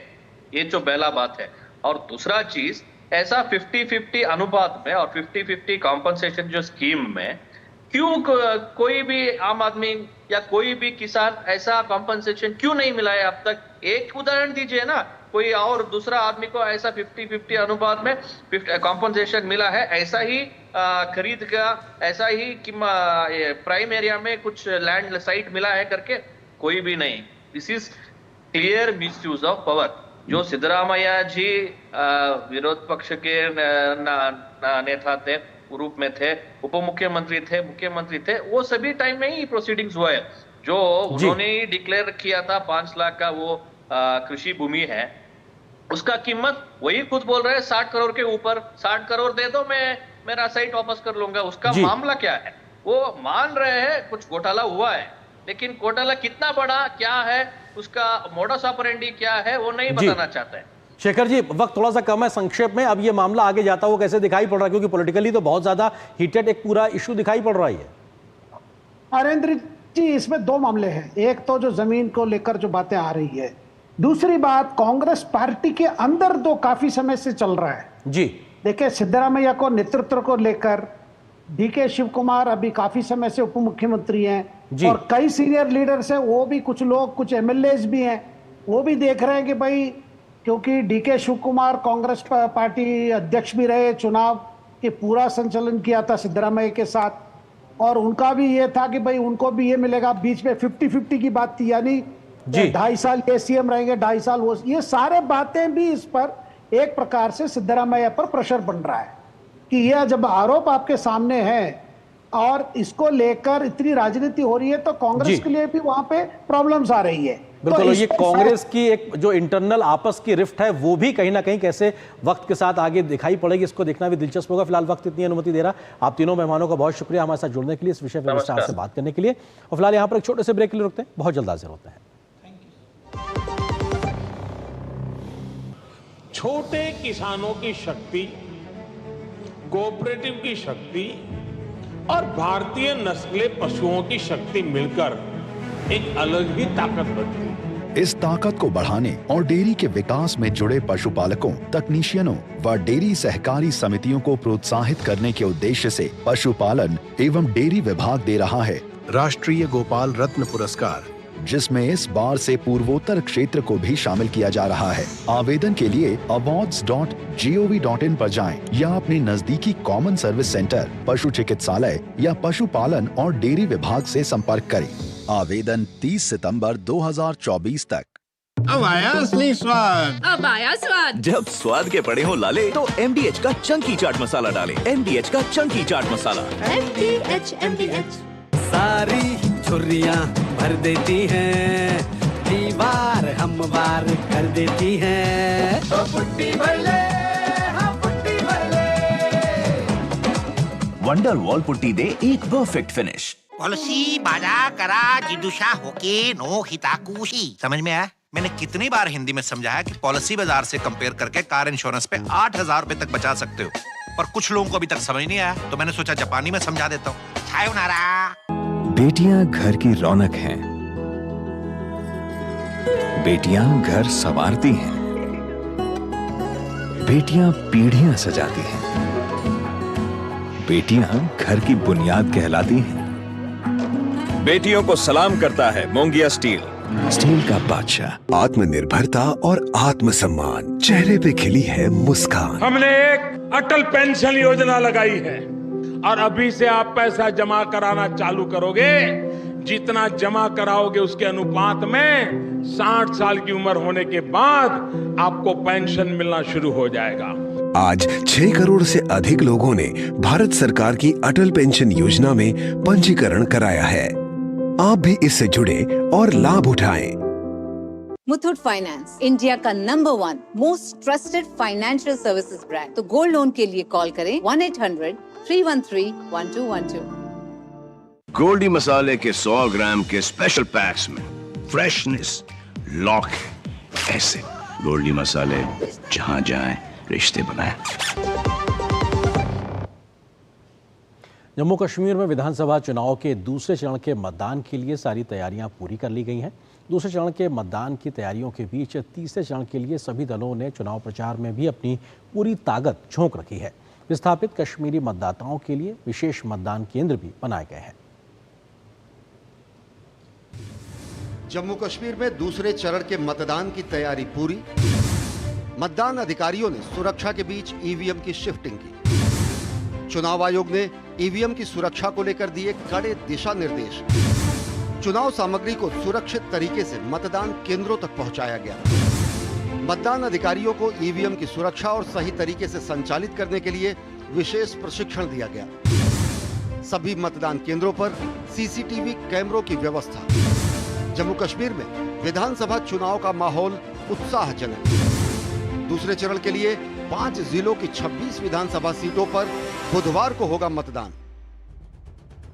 ये जो पहला बात है। और दूसरा चीज, ऐसा 50-50 अनुपात में और 50-50 कॉम्पनसेशन जो स्कीम में क्यों कोई भी आम आदमी या कोई भी किसान ऐसा कॉम्पनसेशन क्यों नहीं मिला है अब तक? एक उदाहरण दीजिए ना, कोई और दूसरा आदमी को ऐसा 50-50 अनुपात में कॉम्पनसेशन मिला है, ऐसा ही खरीद का, ऐसा ही प्राइम एरिया में कुछ लैंड साइट मिला है करके? कोई भी नहीं। This is clear misuse of power. जो सिद्धरामैया जी विरोध पक्ष के नेता थे, रूप में थे, उप मुख्यमंत्री थे, मुख्यमंत्री थे, वो सभी टाइम में ही प्रोसीडिंग्स हुए। जो उन्होंने डिक्लेयर किया था 5 लाख का वो कृषि भूमि है, उसका कीमत वही खुद बोल रहे हैं 60 करोड़ के ऊपर। 60 करोड़ दे दो, मैं मेरा साइट वापस कर लूंगा। उसका मामला क्या है? वो मान रहे हैं कुछ घोटाला हुआ है, लेकिन घोटाला कितना बड़ा, क्या है, उसका मोडस ऑपरेंडी क्या है, वो नहीं बताना चाहते हैं। शेखर जी, वक्त थोड़ा सा कम है, संक्षेप में अब ये मामला आगे जाता हुआ कैसे दिखाई पड़ रहा है, क्योंकि पॉलिटिकली तो बहुत ज्यादा हीटेड एक पूरा इशू दिखाई पड़ रहा है। नरेंद्र जी, इसमें 2 मामले हैं। एक तो जो जमीन को लेकर जो बातें आ रही है, दूसरी बात कांग्रेस पार्टी के अंदर तो काफी समय से चल रहा है। जी देखिए, सिद्धरामैया को नेतृत्व को लेकर डीके शिव कुमार अभी काफी समय से उप मुख्यमंत्री हैं और कई सीनियर लीडर्स हैं, वो भी कुछ लोग, कुछ एमएलएज भी हैं, वो भी देख रहे हैं कि भाई, क्योंकि डीके शिव कुमार कांग्रेस पार्टी अध्यक्ष भी रहे, चुनाव के पूरा संचालन किया था सिद्धरामैया के साथ, और उनका भी ये था कि भाई उनको भी ये मिलेगा। बीच में 50-50 की बात थी, यानी 2.5 साल ये सीएम रहेंगे, 2.5 साल वो। ये सारे बातें भी इस पर एक प्रकार से सिद्धरामैया पर प्रेशर बन रहा है कि यह जब आरोप आपके सामने है और इसको लेकर इतनी राजनीति हो रही है, तो कांग्रेस के लिए भी वहां पे प्रॉब्लम्स आ रही है। बिल्कुल, ये कांग्रेस की एक जो इंटरनल आपस की रिफ्ट है वो भी कहीं ना कहीं कैसे वक्त के साथ आगे दिखाई पड़ेगी, इसको देखना भी दिलचस्प होगा। फिलहाल वक्त इतनी अनुमति दे रहा। आप तीनों मेहमानों का बहुत शुक्रिया हमारे साथ जुड़ने के लिए, इस विषय पर विस्तार से बात करने के लिए। और फिलहाल यहाँ पर एक छोटे से ब्रेक के लिए रुकते हैं, बहुत जल्द हाजिर होते हैं। छोटे किसानों की शक्ति, कोऑपरेटिव की शक्ति और भारतीय नस्ले पशुओं की शक्ति मिलकर एक अलग ही ताकत बनती है। इस ताकत को बढ़ाने और डेयरी के विकास में जुड़े पशुपालकों, तकनीशियनों व डेयरी सहकारी समितियों को प्रोत्साहित करने के उद्देश्य से पशुपालन एवं डेयरी विभाग दे रहा है राष्ट्रीय गोपाल रत्न पुरस्कार, जिसमें इस बार से पूर्वोत्तर क्षेत्र को भी शामिल किया जा रहा है। आवेदन के लिए awards.gov.in पर जाएं या अपने नजदीकी कॉमन सर्विस सेंटर, पशु चिकित्सालय या पशुपालन और डेयरी विभाग से संपर्क करें। आवेदन 30 सितंबर 2024 तक। अब आया असली स्वाद। अब आया स्वाद। जब स्वाद के पड़े हो लाले तो MDH का चंकी चाट मसाला डालें। MDH का चंकी चाट मसाला। MDH सारी छुर्रियाँ भर देती हैं, दीवार हमवार कर देती हैं। तो पुट्टी भर ले, हाँ पुट्टी भर ले। वंडर वॉल पुट्टी दे एक परफेक्ट फिनिश। पॉलिसी बाजा करा जिदुषा होके नो हिताकुशी। समझ में आया? मैंने कितनी बार हिंदी में समझाया कि पॉलिसी बाजार से कंपेयर करके कार इंश्योरेंस पे 8,000 रुपए तक बचा सकते हो, पर कुछ लोगों को अभी तक समझ नहीं आया, तो मैंने सोचा जापानी में समझा देता हूँ। सायोनारा। बेटियां घर की रौनक हैं, बेटियां घर संवारती हैं, बेटियां पीढ़ियां सजाती हैं, बेटियां घर की बुनियाद कहलाती हैं। बेटियों को सलाम करता है मोंगिया स्टील, स्टील का बादशाह। आत्मनिर्भरता और आत्मसम्मान, चेहरे पे खिली है मुस्कान। हमने एक अटल पेंशन योजना लगाई है। और अभी से आप पैसा जमा कराना चालू करोगे, जितना जमा कराओगे उसके अनुपात में 60 साल की उम्र होने के बाद आपको पेंशन मिलना शुरू हो जाएगा। आज 6 करोड़ से अधिक लोगों ने भारत सरकार की अटल पेंशन योजना में पंजीकरण कराया है। आप भी इससे जुड़े और लाभ उठाएं। मुथूट फाइनेंस, इंडिया का number 1 most trusted financial services brand. तो गोल्ड लोन के लिए कॉल करें 1-800-313-1212। गोल्डी मसाले के 100 ग्राम के स्पेशल पैक्स में फ्रेशनेस, लॉक है ऐसे। गोल्डी मसाले, जहां जाएं रिश्ते बनाएं। जम्मू कश्मीर में विधानसभा चुनाव के दूसरे चरण के मतदान के लिए सारी तैयारियां पूरी कर ली गई हैं। दूसरे चरण के मतदान की तैयारियों के बीच तीसरे चरण के लिए सभी दलों ने चुनाव प्रचार में भी अपनी पूरी ताकत झोंक रखी है। विस्थापित कश्मीरी मतदाताओं के लिए विशेष मतदान केंद्र भी बनाए गए हैं। जम्मू कश्मीर में दूसरे चरण के मतदान की तैयारी पूरी। मतदान अधिकारियों ने सुरक्षा के बीच ईवीएम की शिफ्टिंग की। चुनाव आयोग ने ईवीएम की सुरक्षा को लेकर दिए कड़े दिशा निर्देश। चुनाव सामग्री को सुरक्षित तरीके से मतदान केंद्रों तक पहुंचाया गया। मतदान अधिकारियों को ईवीएम की सुरक्षा और सही तरीके से संचालित करने के लिए विशेष प्रशिक्षण दिया गया। सभी मतदान केंद्रों पर सीसीटीवी कैमरों की व्यवस्था। जम्मू कश्मीर में विधानसभा चुनाव का माहौल उत्साहजनक। दूसरे चरण के लिए 5 जिलों की 26 विधानसभा सीटों पर बुधवार को होगा मतदान।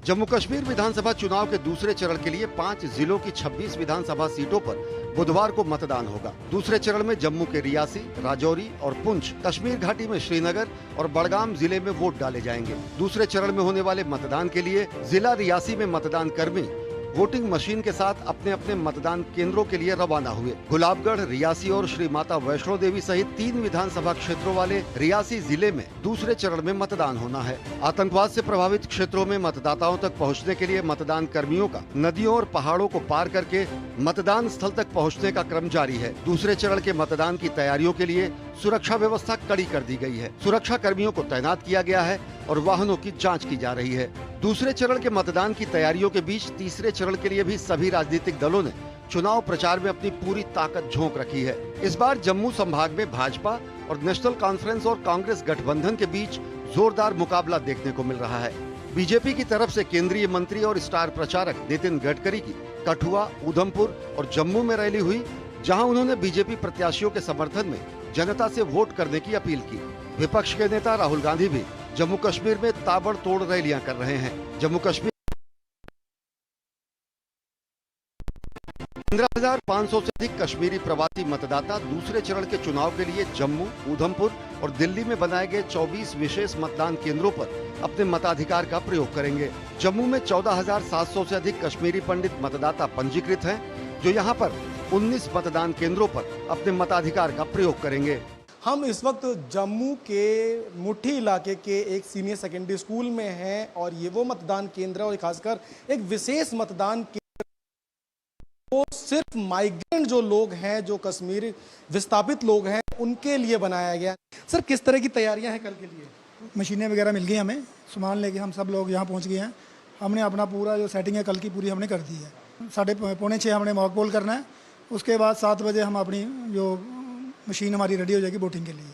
जम्मू कश्मीर विधानसभा चुनाव के दूसरे चरण के लिए 5 जिलों की 26 विधानसभा सीटों पर बुधवार को मतदान होगा। दूसरे चरण में जम्मू के रियासी, राजौरी और पुंछ, कश्मीर घाटी में श्रीनगर और बड़गाम जिले में वोट डाले जाएंगे। दूसरे चरण में होने वाले मतदान के लिए जिला रियासी में मतदान कर्मी वोटिंग मशीन के साथ अपने अपने मतदान केंद्रों के लिए रवाना हुए। गुलाबगढ़, रियासी और श्री माता वैष्णो देवी सहित 3 विधानसभा क्षेत्रों वाले रियासी जिले में दूसरे चरण में मतदान होना है। आतंकवाद से प्रभावित क्षेत्रों में मतदाताओं तक पहुंचने के लिए मतदान कर्मियों का नदियों और पहाड़ों को पार करके मतदान स्थल तक पहुंचने का क्रम जारी है। दूसरे चरण के मतदान की तैयारियों के लिए सुरक्षा व्यवस्था कड़ी कर दी गई है। सुरक्षा कर्मियों को तैनात किया गया है और वाहनों की जांच की जा रही है। दूसरे चरण के मतदान की तैयारियों के बीच तीसरे चरण के लिए भी सभी राजनीतिक दलों ने चुनाव प्रचार में अपनी पूरी ताकत झोंक रखी है। इस बार जम्मू संभाग में भाजपा और नेशनल कॉन्फ्रेंस और कांग्रेस गठबंधन के बीच जोरदार मुकाबला देखने को मिल रहा है। बीजेपी की तरफ से केंद्रीय मंत्री और स्टार प्रचारक नितिन गडकरी की कठुआ, उधमपुर और जम्मू में रैली हुई, जहां उन्होंने बीजेपी प्रत्याशियों के समर्थन में जनता से वोट करने की अपील की। विपक्ष के नेता राहुल गांधी भी जम्मू कश्मीर में ताबड़तोड़ रैलियां कर रहे हैं। जम्मू कश्मीर 15,500 से अधिक कश्मीरी प्रवासी मतदाता दूसरे चरण के चुनाव के लिए जम्मू, उधमपुर और दिल्ली में बनाए गए 24 विशेष मतदान केंद्रों पर अपने मताधिकार का प्रयोग करेंगे। जम्मू में 14,700 से अधिक कश्मीरी पंडित मतदाता पंजीकृत हैं, जो यहाँ पर 19 मतदान केंद्रों पर अपने मताधिकार का प्रयोग करेंगे। हम इस वक्त जम्मू के मुट्ठी इलाके के एक सीनियर सेकेंडरी स्कूल में हैं और ये वो मतदान केंद्र और खासकर एक विशेष मतदान केंद्र वो सिर्फ माइग्रेंट जो लोग हैं, जो कश्मीर विस्थापित लोग हैं, उनके लिए बनाया गया। सर, किस तरह की तैयारियां हैं कल के लिए? मशीनें वगैरह मिल गई हमें, सामान लेके हम सब लोग यहाँ पहुँच गए हैं। हमने अपना पूरा जो सेटिंग है कल की पूरी हमने कर दी है। 5:45 हमने मॉक पोल करना है, उसके बाद 7 बजे हम अपनी जो मशीन हमारी रेडी हो जाएगी वोटिंग के लिए।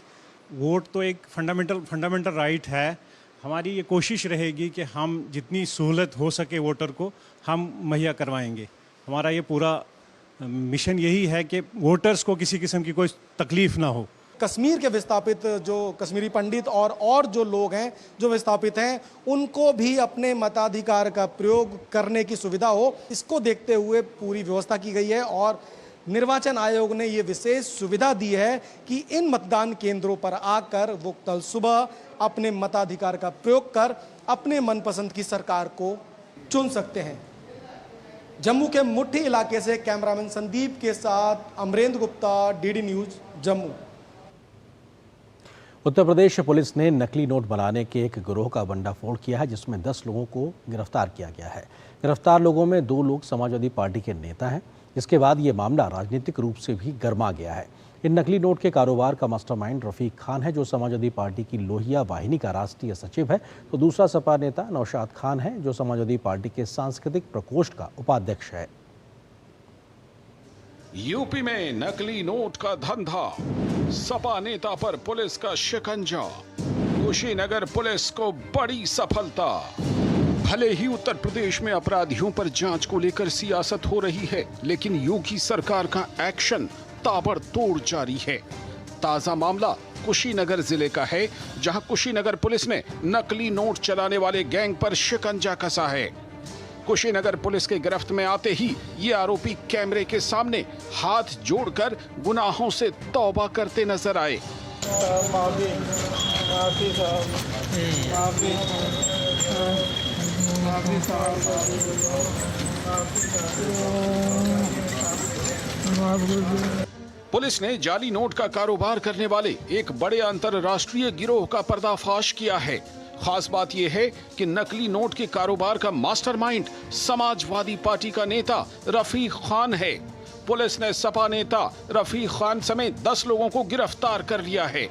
वोट तो एक फंडामेंटल राइट है। हमारी ये कोशिश रहेगी कि हम जितनी सहूलत हो सके वोटर को हम मुहैया करवाएंगे। हमारा ये पूरा मिशन यही है कि वोटर्स को किसी किस्म की कोई तकलीफ ना हो। कश्मीर के विस्थापित जो कश्मीरी पंडित और जो लोग हैं जो विस्थापित हैं, उनको भी अपने मताधिकार का प्रयोग करने की सुविधा हो, इसको देखते हुए पूरी व्यवस्था की गई है। और निर्वाचन आयोग ने ये विशेष सुविधा दी है कि इन मतदान केंद्रों पर आकर वो कल सुबह अपने मताधिकार का प्रयोग कर अपने मनपसंद की सरकार को चुन सकते हैं। जम्मू के मुट्ठी इलाके से कैमरामैन संदीप के साथ Amarendra Gupta, DD news, Jammu. Uttar Pradesh police ने नकली नोट बनाने के एक गिरोह का भंडाफोड़ किया है, जिसमें 10 लोगों को गिरफ्तार किया गया है। गिरफ्तार लोगों में 2 लोग समाजवादी पार्टी के नेता हैं। इसके बाद ये मामला राजनीतिक रूप से भी गर्मा गया है। इन नकली नोट के कारोबार का मास्टरमाइंड रफीक खान है, जो समाजवादी पार्टी की लोहिया वाहिनी का राष्ट्रीय सचिव है। तो दूसरा सपा नेता नौशाद खान है, जो समाजवादी पार्टी के सांस्कृतिक प्रकोष्ठ का उपाध्यक्ष है। यूपी में नकली नोट का धंधा, सपा नेता पर पुलिस का शिकंजा, कुशीनगर पुलिस को बड़ी सफलता। भले ही उत्तर प्रदेश में अपराधियों पर जांच को लेकर सियासत हो रही है, लेकिन योगी सरकार का एक्शन ताबड़तोड़ जारी है। ताजा मामला कुशीनगर जिले का है, जहां कुशीनगर पुलिस ने नकली नोट चलाने वाले गैंग पर शिकंजा कसा है। कुशीनगर पुलिस के गिरफ्त में आते ही ये आरोपी कैमरे के सामने हाथ जोड़कर गुनाहों से तौबा करते नजर आए। पुलिस ने जाली नोट का कारोबार करने वाले एक बड़े अंतरराष्ट्रीय गिरोह का पर्दाफाश किया है। खास बात यह है कि नकली नोट के कारोबार का मास्टरमाइंड समाजवादी पार्टी का नेता रफीक खान है। पुलिस ने सपा नेता रफीक खान समेत 10 लोगों को गिरफ्तार कर लिया है।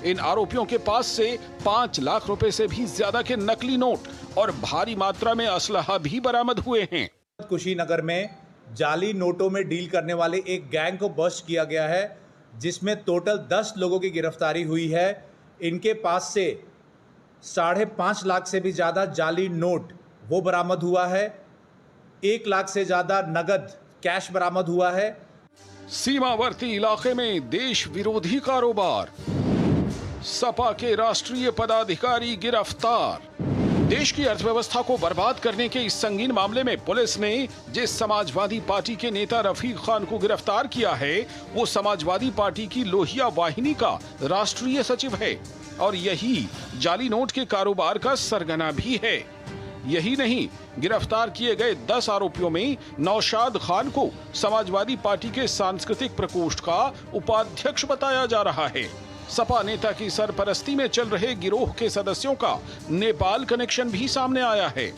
इन आरोपियों के पास से 5 लाख रुपए से भी ज्यादा के नकली नोट और भारी मात्रा में असलहा भी बरामद हुए हैं। कुशीनगर में जाली नोटों में डील करने वाले एक गैंग को बस्ट किया गया है, जिसमें टोटल 10 लोगों की गिरफ्तारी हुई है। इनके पास से 5.5 लाख से भी ज्यादा जाली नोट वो बरामद हुआ है। 1 लाख से ज्यादा नगद कैश बरामद हुआ है। सीमावर्ती इलाके में देश विरोधी कारोबार, सपा के राष्ट्रीय पदाधिकारी गिरफ्तार। देश की अर्थव्यवस्था को बर्बाद करने के इस संगीन मामले में पुलिस ने जिस समाजवादी पार्टी के नेता रफीक खान को गिरफ्तार किया है, वो समाजवादी पार्टी की लोहिया वाहिनी का राष्ट्रीय सचिव है और यही जाली नोट के कारोबार का सरगना भी है। यही नहीं, गिरफ्तार किए गए 10 आरोपियों में नौशाद खान को समाजवादी पार्टी के सांस्कृतिक प्रकोष्ठ का उपाध्यक्ष बताया जा रहा है। सपा नेता की सरपरस्ती में चल रहे गिरोह के सदस्यों का नेपाल कनेक्शन भी सामने आया है।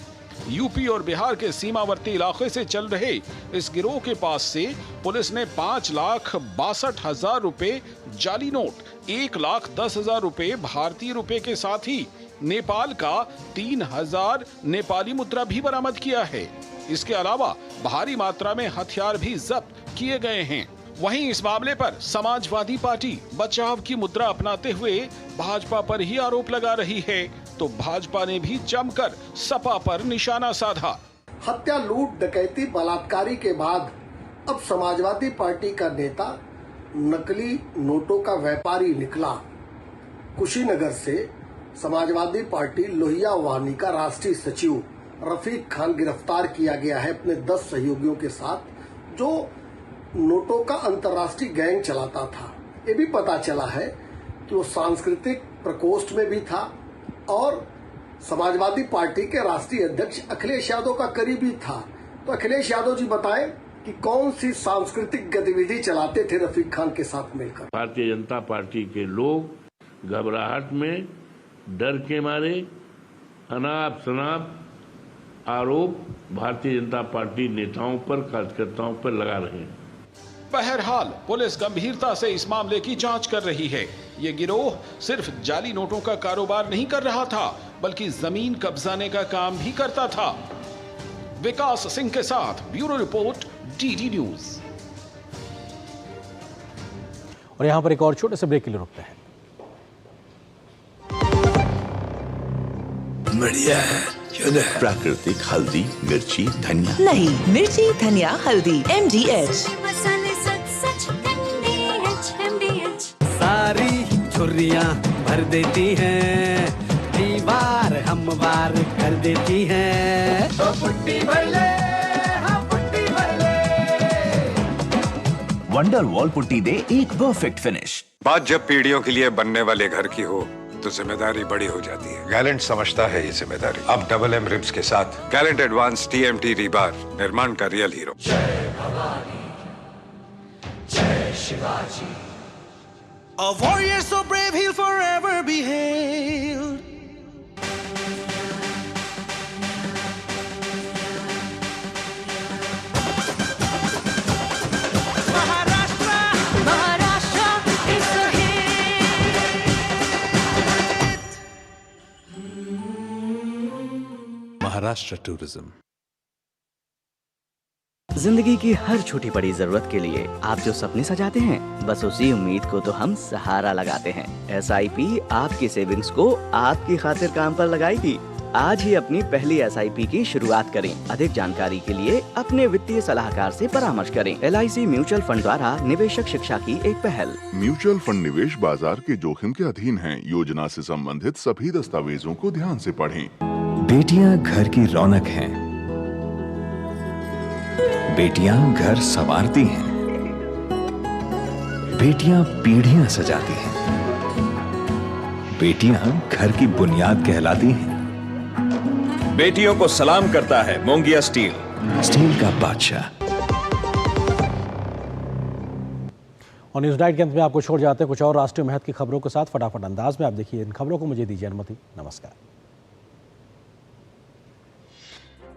यूपी और बिहार के सीमावर्ती इलाके से चल रहे इस गिरोह के पास से पुलिस ने 5,62,000 रुपए जाली नोट, 1,10,000 रुपए भारतीय रुपए के साथ ही नेपाल का 3,000 नेपाली मुद्रा भी बरामद किया है। इसके अलावा भारी मात्रा में हथियार भी जब्त किए गए हैं। वहीं इस मामले पर समाजवादी पार्टी बचाव की मुद्रा अपनाते हुए भाजपा पर ही आरोप लगा रही है, तो भाजपा ने भी जमकर सपा पर निशाना साधा। हत्या, लूट, डकैती, बलात्कारी के बाद अब समाजवादी पार्टी का नेता नकली नोटों का व्यापारी निकला। कुशीनगर से समाजवादी पार्टी लोहिया वाहिनी का राष्ट्रीय सचिव रफीक खान गिरफ्तार किया गया है अपने 10 सहयोगियों के साथ, जो नोटों का अंतर्राष्ट्रीय गैंग चलाता था। ये भी पता चला है कि वो सांस्कृतिक प्रकोष्ठ में भी था और समाजवादी पार्टी के राष्ट्रीय अध्यक्ष अखिलेश यादव का करीबी था। तो अखिलेश यादव जी बताएं कि कौन सी सांस्कृतिक गतिविधि चलाते थे रफीक खान के साथ मिलकर। भारतीय जनता पार्टी के लोग घबराहट में, डर के मारे अनाप शनाप आरोप भारतीय जनता पार्टी नेताओं पर, कार्यकर्ताओं पर लगा रहे हैं। बहरहाल पुलिस गंभीरता से इस मामले की जांच कर रही है। ये गिरोह सिर्फ जाली नोटों का कारोबार नहीं कर रहा था, बल्कि जमीन कब्जाने का काम भी करता था। विकास सिंह के साथ ब्यूरो रिपोर्ट, डीडी न्यूज। और यहां पर एक और छोटे से ब्रेक के लिए रुकते हैं। बढ़िया है, क्यों है? प्राकृतिक हल्दी, मिर्ची, धनिया। नहीं, मिर्ची, धनिया, हल्दी, MDH। सारी झुर्रियाँ भर देती हैं, दीवार हमवार कर देती हैं। तो पुट्टी भर ले, हाँ पुट्टी भर ले। वंडर वॉल पुट्टी दे एक परफेक्ट फिनिश। बात जब पीढ़ियों के लिए बनने वाले घर की हो तो जिम्मेदारी बड़ी हो जाती है। गैलेंट समझता है ये जिम्मेदारी। अब डबल M रिब्स के साथ गैलेंट एडवांस TMT रीबार, निर्माण का रियल हीरो। जय भवानी, जय Shivaji. A warrior so brave he'll forever be hailed. Maharashtra tourism. जिंदगी की हर छोटी बड़ी जरूरत के लिए आप जो सपने सजाते हैं, बस उसी उम्मीद को तो हम सहारा लगाते हैं। SIP आपकी सेविंग्स को आपकी खातिर काम पर लगाएगी। आज ही अपनी पहली SIP की शुरुआत करें। अधिक जानकारी के लिए अपने वित्तीय सलाहकार से परामर्श करें। LIC म्यूचुअल फंड द्वारा निवेशक शिक्षा की एक पहल। म्यूचुअल फंड निवेश बाजार के जोखिम के अधीन हैं। योजना से संबंधित सभी दस्तावेजों को ध्यान से पढ़ें। बेटियां घर की रौनक हैं। बेटियां घर संवारती हैं। बेटियां पीढ़ियां सजाती हैं। बेटियां घर की बुनियाद कहलाती हैं। बेटियों को सलाम करता है मोंगिया स्टील, स्टील का बादशाह। और न्यूज नाइट के अंत में आपको छोड़ जाते हैं कुछ और राष्ट्रीय महत्व की खबरों के साथ। फटाफट अंदाज में आप देखिए इन खबरों को। मुझे दीजिए अनुमति। नमस्कार।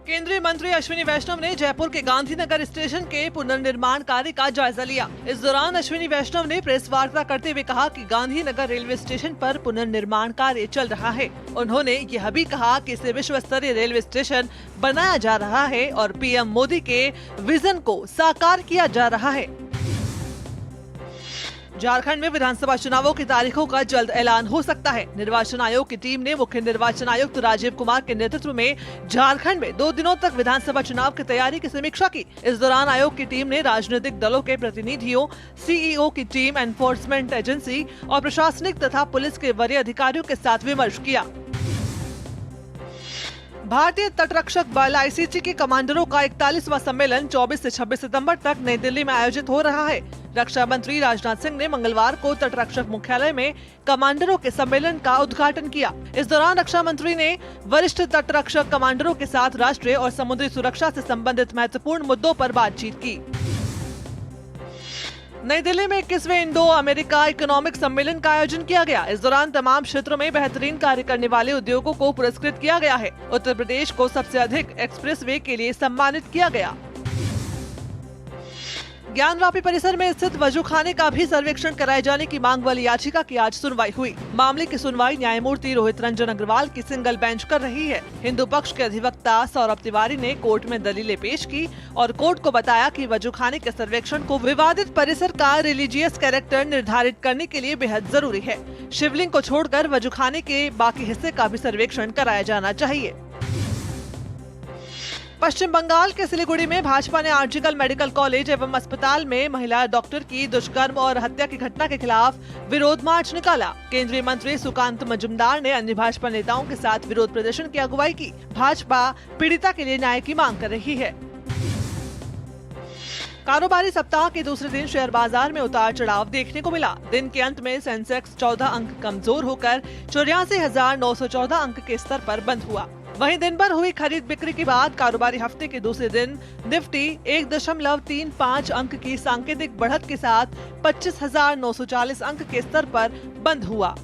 केंद्रीय मंत्री अश्विनी वैष्णव ने जयपुर के गांधीनगर स्टेशन के पुनर्निर्माण कार्य का जायजा लिया। इस दौरान अश्विनी वैष्णव ने प्रेस वार्ता करते हुए कहा कि गांधीनगर रेलवे स्टेशन पर पुनर्निर्माण कार्य चल रहा है। उन्होंने यह भी कहा कि इसे विश्व स्तरीय रेलवे स्टेशन बनाया जा रहा है और PM मोदी के विजन को साकार किया जा रहा है। झारखंड में विधानसभा चुनावों की तारीखों का जल्द ऐलान हो सकता है। निर्वाचन आयोग की टीम ने मुख्य निर्वाचन आयुक्त राजीव कुमार के नेतृत्व में झारखंड में 2 दिनों तक विधानसभा चुनाव की तैयारी की समीक्षा की। इस दौरान आयोग की टीम ने राजनीतिक दलों के प्रतिनिधियों, CEO की टीम, एनफोर्समेंट एजेंसी और प्रशासनिक तथा पुलिस के वरीय अधिकारियों के साथ विमर्श किया। भारतीय तटरक्षक बल ICT के कमांडरों का 41वां सम्मेलन 24 से 26 सितंबर तक नई दिल्ली में आयोजित हो रहा है। रक्षा मंत्री राजनाथ सिंह ने मंगलवार को तटरक्षक मुख्यालय में कमांडरों के सम्मेलन का उद्घाटन किया। इस दौरान रक्षा मंत्री ने वरिष्ठ तटरक्षक कमांडरों के साथ राष्ट्रीय और समुद्री सुरक्षा से संबंधित महत्वपूर्ण मुद्दों पर बातचीत की। नई दिल्ली में 21वें इंडो अमेरिका इकोनॉमिक सम्मेलन का आयोजन किया गया। इस दौरान तमाम क्षेत्रों में बेहतरीन कार्य करने वाले उद्योगों को पुरस्कृत किया गया है। उत्तर प्रदेश को सबसे अधिक एक्सप्रेसवे के लिए सम्मानित किया गया। ज्ञानवापी परिसर में स्थित वजूखाने का भी सर्वेक्षण कराए जाने की मांग वाली याचिका की आज सुनवाई हुई। मामले की सुनवाई न्यायमूर्ति रोहित रंजन अग्रवाल की सिंगल बेंच कर रही है। हिंदू पक्ष के अधिवक्ता सौरभ तिवारी ने कोर्ट में दलीलें पेश की और कोर्ट को बताया कि वजूखाने के सर्वेक्षण को विवादित परिसर का रिलीजियस कैरेक्टर निर्धारित करने के लिए बेहद जरूरी है। शिवलिंग को छोड़कर वजूखाने के बाकी हिस्से का भी सर्वेक्षण कराया जाना चाहिए। पश्चिम बंगाल के सिलीगुड़ी में भाजपा ने आर्जिकल मेडिकल कॉलेज एवं अस्पताल में महिला डॉक्टर की दुष्कर्म और हत्या की घटना के खिलाफ विरोध मार्च निकाला। केंद्रीय मंत्री सुकांत मजुमदार ने अन्य भाजपा नेताओं के साथ विरोध प्रदर्शन की अगुवाई की। भाजपा पीड़िता के लिए न्याय की मांग कर रही है। कारोबारी सप्ताह के दूसरे दिन शेयर बाजार में उतार चढ़ाव देखने को मिला। दिन के अंत में सेंसेक्स 14 अंक कमजोर होकर 84,914 अंक के स्तर पर बंद हुआ। वहीं दिन भर हुई खरीद बिक्री के बाद कारोबारी हफ्ते के दूसरे दिन निफ्टी 1.35 अंक की सांकेतिक बढ़त के साथ 25,940 अंक के स्तर पर बंद हुआ।